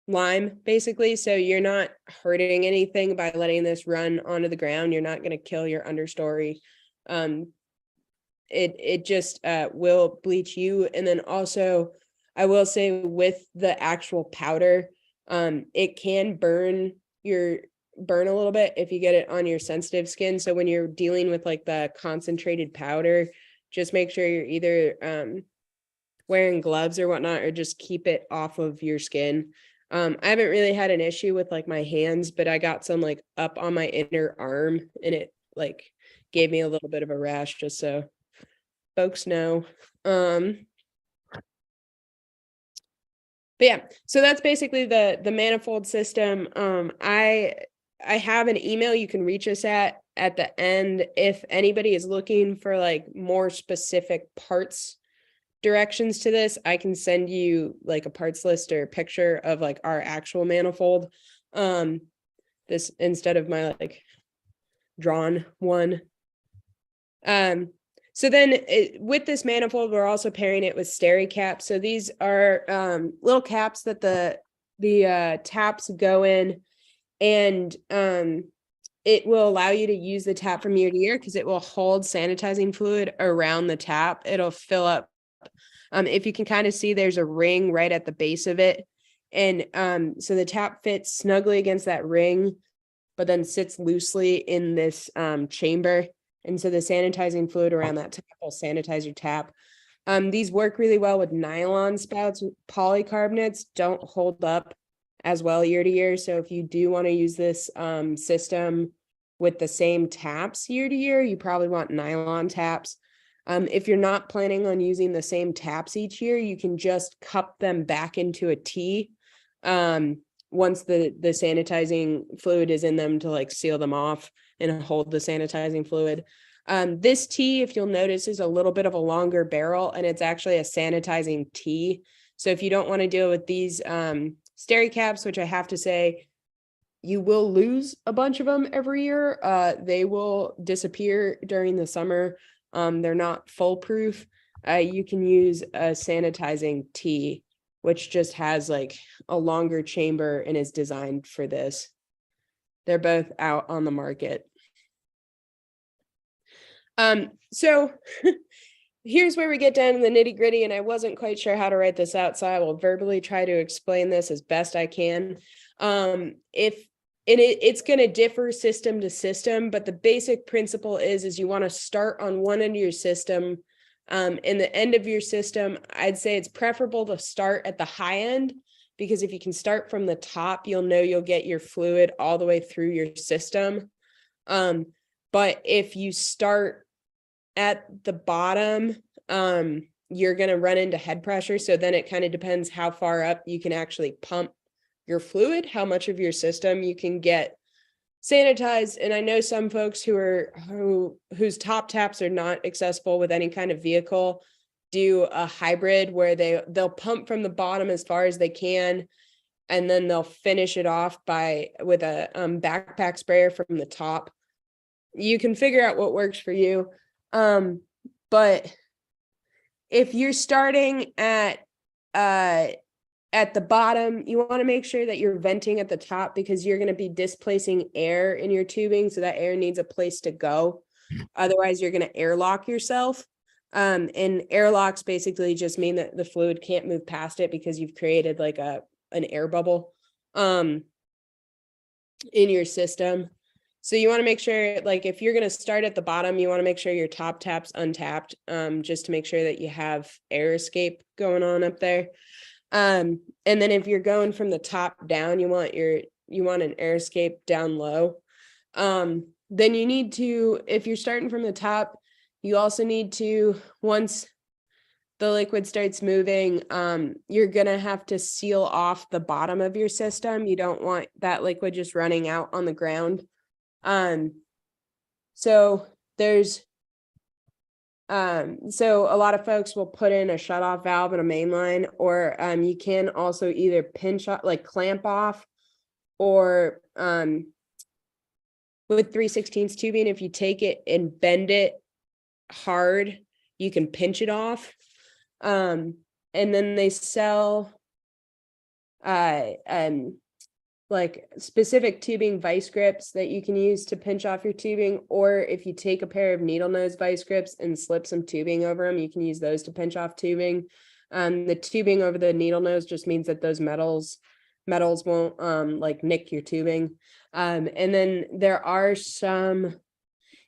lime, basically. So you're not hurting anything by letting this run onto the ground. You're not going to kill your understory. It just will bleach you. And then also, I will say, with the actual powder, it can burn a little bit if you get it on your sensitive skin. So when you're dealing with like the concentrated powder, just make sure you're either wearing gloves or whatnot, or just keep it off of your skin. I haven't really had an issue with like my hands, but I got some like up on my inner arm, and it like gave me a little bit of a rash, just so folks know. But yeah, so that's basically the manifold system. I have an email you can reach us at the end if anybody is looking for like more specific parts directions to this. I can send you like a parts list or a picture of like our actual manifold, this instead of my like drawn one. So then with this manifold, we're also pairing it with steri caps. So these are little caps that the taps go in, and it will allow you to use the tap from year to year, because it will hold sanitizing fluid around the tap. It'll fill up. If you can kind of see, there's a ring right at the base of it. And so the tap fits snugly against that ring, but then sits loosely in this chamber. And so the sanitizing fluid around that tap will sanitize your tap. These work really well with nylon spouts. Polycarbonates don't hold up as well year to year. So if you do want to use this system with the same taps year to year, you probably want nylon taps. If you're not planning on using the same taps each year, you can just cup them back into a T once the sanitizing fluid is in them to like seal them off and hold the sanitizing fluid. This tea, if you'll notice, is a little bit of a longer barrel, and it's actually a sanitizing tea. So if you don't want to deal with these steri caps, which I have to say, you will lose a bunch of them every year. They will disappear during the summer. They're not foolproof. You can use a sanitizing tea, which just has like a longer chamber and is designed for this. They're both out on the market. So here's where we get down to the nitty gritty, and I wasn't quite sure how to write this out, so I will verbally try to explain this as best I can. It's going to differ system to system, but the basic principle is you want to start on one end of your system. In the end of your system, I'd say it's preferable to start at the high end, because if you can start from the top, you'll know you'll get your fluid all the way through your system. But if you start at the bottom, you're going to run into head pressure. So then it kind of depends how far up you can actually pump your fluid, how much of your system you can get sanitized. And I know some folks whose top taps are not accessible with any kind of vehicle do a hybrid where they'll pump from the bottom as far as they can, and then they'll finish it off with a backpack sprayer from the top. You can figure out what works for you. But if you're starting at the bottom, you want to make sure that you're venting at the top, because you're going to be displacing air in your tubing. So that air needs a place to go. Otherwise, you're going to airlock yourself. And airlocks basically just mean that the fluid can't move past it, because you've created like an air bubble in your system. So you want to make sure, like, if you're going to start at the bottom, you want to make sure your top tap's untapped, just to make sure that you have air escape going on up there. And then if you're going from the top down, you want an air escape down low. Then you need to, if you're starting from the top, you also need to, once the liquid starts moving, you're going to have to seal off the bottom of your system. You don't want that liquid just running out on the ground. So a lot of folks will put in a shutoff valve and a main line, or you can also either pinch off, like clamp off, or with 3/16 tubing, if you take it and bend it hard, you can pinch it off. And then they sell like specific tubing vice grips that you can use to pinch off your tubing, or if you take a pair of needle nose vice grips and slip some tubing over them, you can use those to pinch off tubing. The tubing over the needle nose just means that those metals won't like nick your tubing. And then there are some,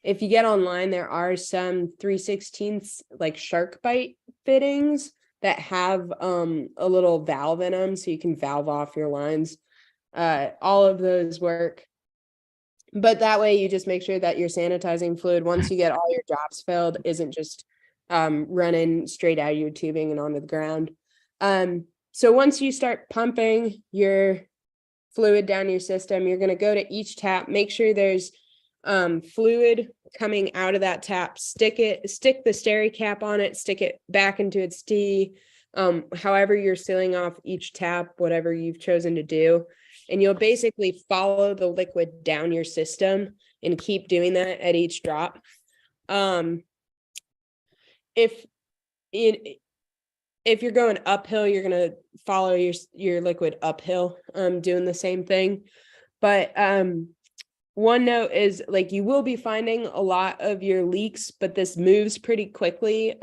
if you get online, there are some 3/16 like shark bite fittings that have a little valve in them, so you can valve off your lines. All of those work, but that way you just make sure that your sanitizing fluid, once you get all your drops filled, isn't just running straight out of your tubing and onto the ground. So once you start pumping your fluid down your system, you're going to go to each tap, make sure there's fluid coming out of that tap, stick the steri cap on it, stick it back into its tea, however you're sealing off each tap, whatever you've chosen to do. And you'll basically follow the liquid down your system and keep doing that at each drop. If you're going uphill, you're going to follow your liquid uphill, doing the same thing. But one note is, like, you will be finding a lot of your leaks, but this moves pretty quickly.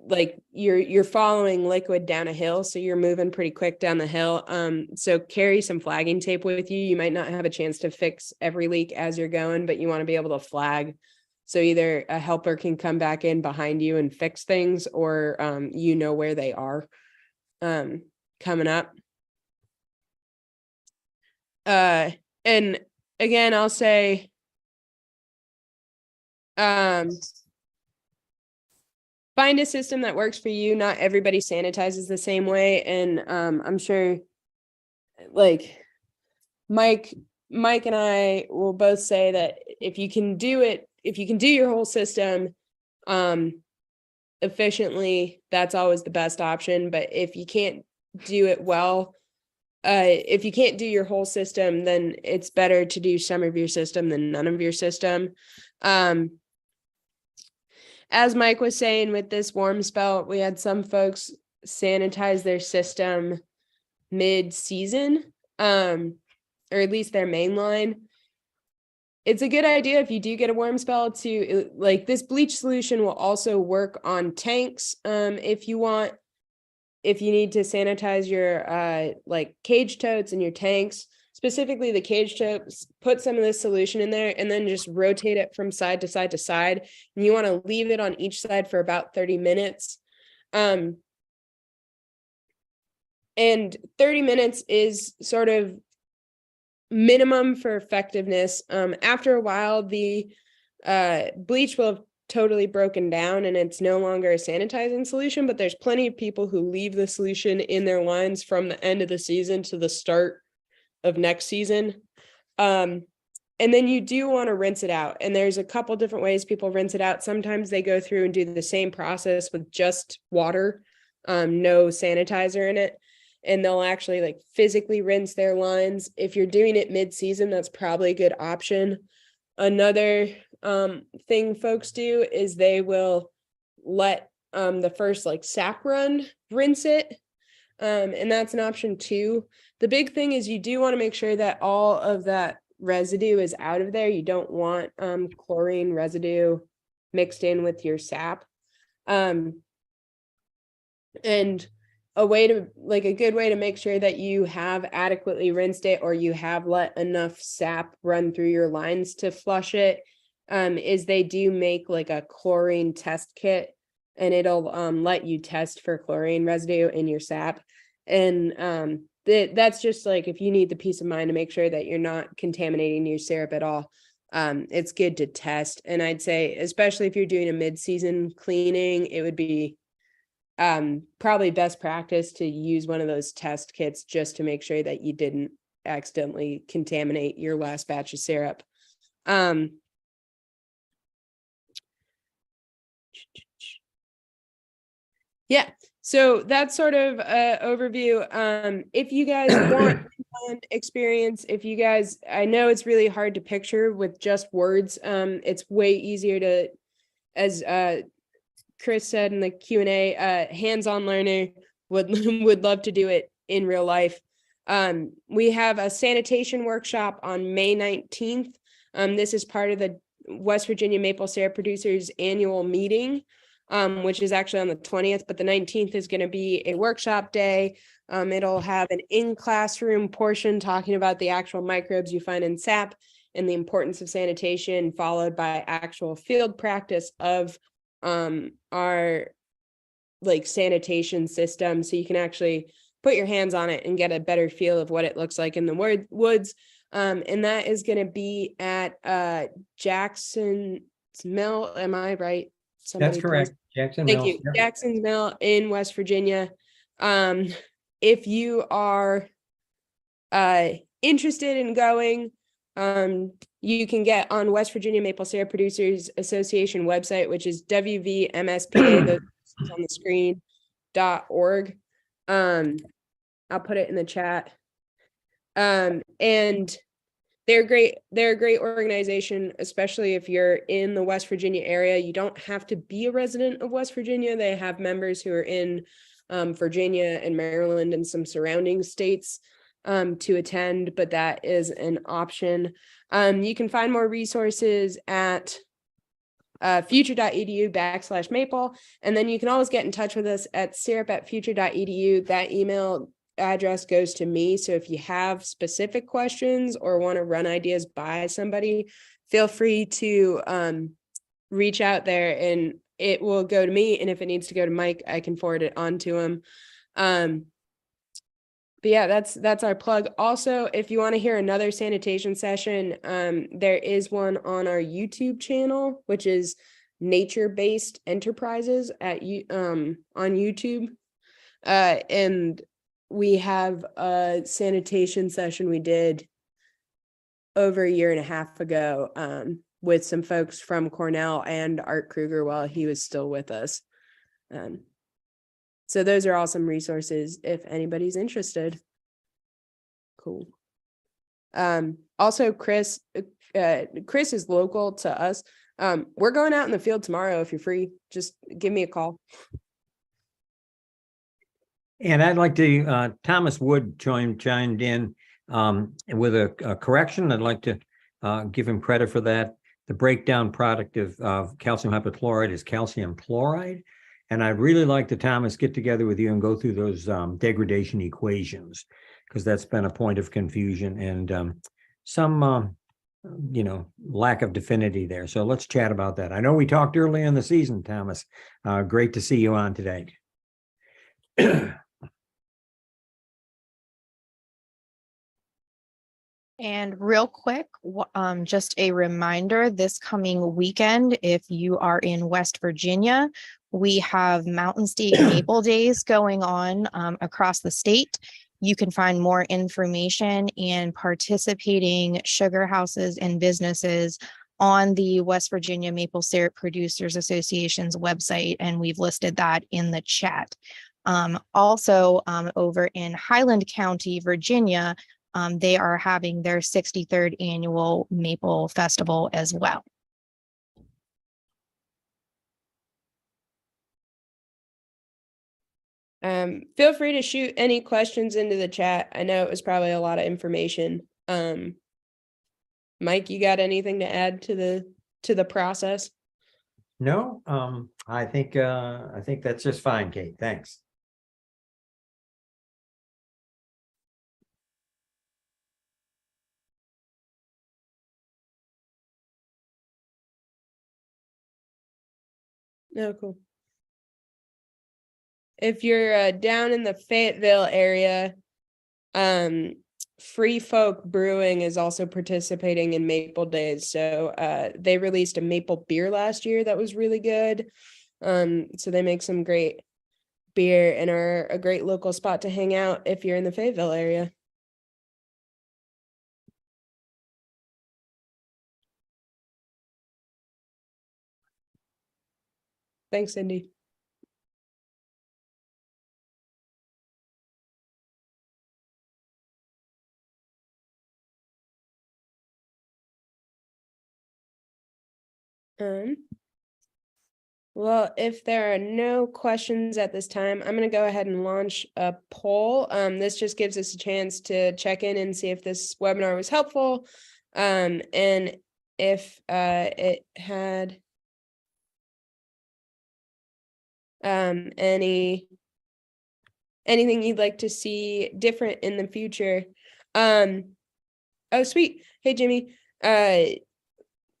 Like you're following liquid down a hill, so you're moving pretty quick down the hill. So carry some flagging tape with you. You might not have a chance to fix every leak as you're going, but you want to be able to flag. So either a helper can come back in behind you and fix things, or you know where they are coming up. And again, I'll say find a system that works for you. Not everybody sanitizes the same way. And I'm sure like Mike and I will both say that if you can do your whole system efficiently, that's always the best option. But if you can't do it well, if you can't do your whole system, then it's better to do some of your system than none of your system. As Mike was saying, with this warm spell, we had some folks sanitize their system mid-season, or at least their main line. It's a good idea if you do get a warm spell to, like, this bleach solution will also work on tanks. If you need to sanitize your like cage totes and your tanks, specifically the cage totes, put some of this solution in there and then just rotate it from side to side to side. And you want to leave it on each side for about 30 minutes. And 30 minutes is sort of minimum for effectiveness. After a while, the bleach will have totally broken down and it's no longer a sanitizing solution, but there's plenty of people who leave the solution in their lines from the end of the season to the start of next season. And then you do want to rinse it out. And there's a couple different ways people rinse it out. Sometimes they go through and do the same process with just water, no sanitizer in it. And they'll actually like physically rinse their lines. If you're doing it mid-season, that's probably a good option. Another thing folks do is they will let the first like sap run rinse it. And that's an option too. The big thing is you do want to make sure that all of that residue is out of there. You don't want chlorine residue mixed in with your sap. And a good way to make sure that you have adequately rinsed it or you have let enough sap run through your lines to flush it, is they do make like a chlorine test kit, and it'll let you test for chlorine residue in your sap. And that's just like, if you need the peace of mind to make sure that you're not contaminating your syrup at all, it's good to test. And I'd say, especially if you're doing a mid-season cleaning, it would be probably best practice to use one of those test kits just to make sure that you didn't accidentally contaminate your last batch of syrup. Yeah, so that's sort of overview. If you guys want experience, I know it's really hard to picture with just words. It's way easier to, as Chris said in the Q&A, hands-on learner would love to do it in real life. We have a sanitation workshop on May 19th. This is part of the West Virginia Maple Syrup Producers annual meeting, which is actually on the 20th, but the 19th is going to be a workshop day. It'll have an in-classroom portion talking about the actual microbes you find in sap and the importance of sanitation, followed by actual field practice of our like sanitation system, so you can actually put your hands on it and get a better feel of what it looks like in the woods. And that is going to be at Jackson's Mill. Am I right? That's correct. Jackson Thank Mills. you. Yep. Jackson's Mill in West Virginia. If you are interested in going, you can get on West Virginia Maple Syrup Producers Association website, which is WVMSPA, those on the screen, .org. I'll put it in the chat. And they're great. They're a great organization, especially if you're in the West Virginia area. You don't have to be a resident of West Virginia. They have members who are in Virginia and Maryland and some surrounding states to attend, but that is an option. You can find more resources at future.edu/maple. And then you can always get in touch with us at syrup@future.edu. That email address goes to me. So if you have specific questions or want to run ideas by somebody, feel free to reach out there and it will go to me. And if it needs to go to Mike, I can forward it on to him. But yeah, that's our plug. Also, if you want to hear another sanitation session, there is one on our YouTube channel, which is Nature-Based Enterprises on YouTube. And we have a sanitation session we did over a year and a half ago with some folks from Cornell and Art Kruger while he was still with us. So those are awesome resources if anybody's interested. Cool. Also, Chris is local to us. We're going out in the field tomorrow. If you're free, just give me a call. And I'd like to, Thomas Wood chimed in with a correction. I'd like to give him credit for that. The breakdown product of calcium hypochlorite is calcium chloride. And I'd really like to, Thomas, get together with you and go through those degradation equations, because that's been a point of confusion and some, lack of definity there. So let's chat about that. I know we talked early in the season, Thomas. Great to see you on today. And real quick, just a reminder, this coming weekend, if you are in West Virginia, we have Mountain State Maple Days going on across the state. You can find more information and participating sugar houses and businesses on the West Virginia Maple Syrup Producers Association's website, and we've listed that in the chat. Also, over in Highland County, Virginia, they are having their 63rd annual Maple Festival as well. Feel free to shoot any questions into the chat. I know it was probably a lot of information. Mike, you got anything to add to the process? No, I think that's just fine, Kate. Thanks. No, cool. If you're down in the Fayetteville area, Free Folk Brewing is also participating in Maple Days. So they released a maple beer last year that was really good. So they make some great beer and are a great local spot to hang out if you're in the Fayetteville area. Thanks, Cindy. Well, if there are no questions at this time, I'm going to go ahead and launch a poll. This just gives us a chance to check in and see if this webinar was helpful. And if it had anything you'd like to see different in the future. Oh, sweet. Hey, Jimmy.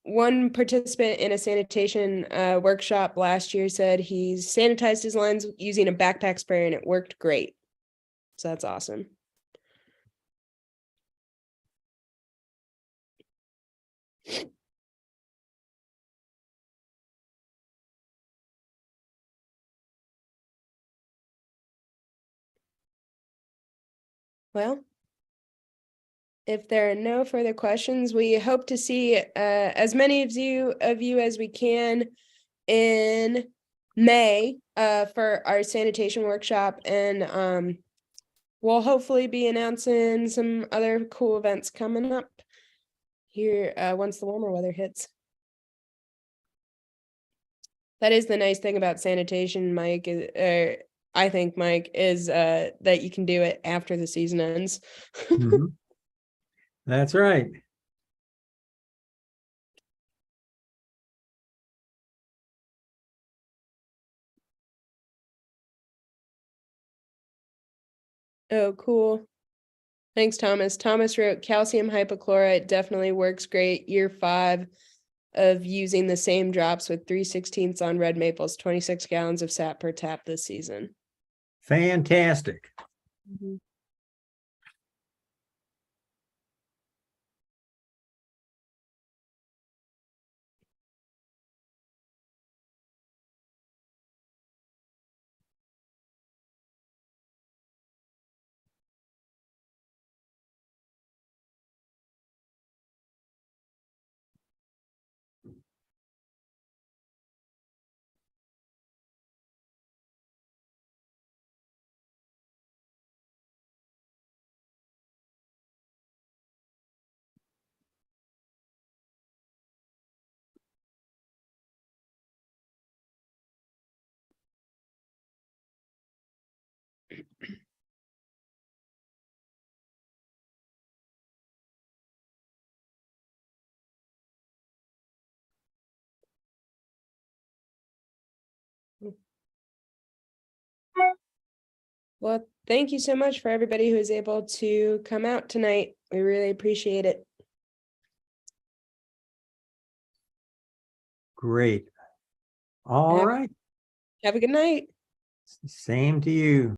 One participant in a sanitation workshop last year said he's sanitized his lines using a backpack sprayer and it worked great. So that's awesome. Well, if there are no further questions, we hope to see as many of you as we can in May for our sanitation workshop, and we'll hopefully be announcing some other cool events coming up here once the warmer weather hits. That is the nice thing about sanitation, Mike. I think, Mike, is that you can do it after the season ends. Mm-hmm. That's right. Oh, cool. Thanks, Thomas. Thomas wrote, calcium hypochlorite definitely works great. Year 5 of using the same drops with 3/16 on red maples, 26 gallons of sap per tap this season. Fantastic. Mm-hmm. Well, thank you so much for everybody who is able to come out tonight. We really appreciate it. Great. All Have- right. Have a good night. Same to you.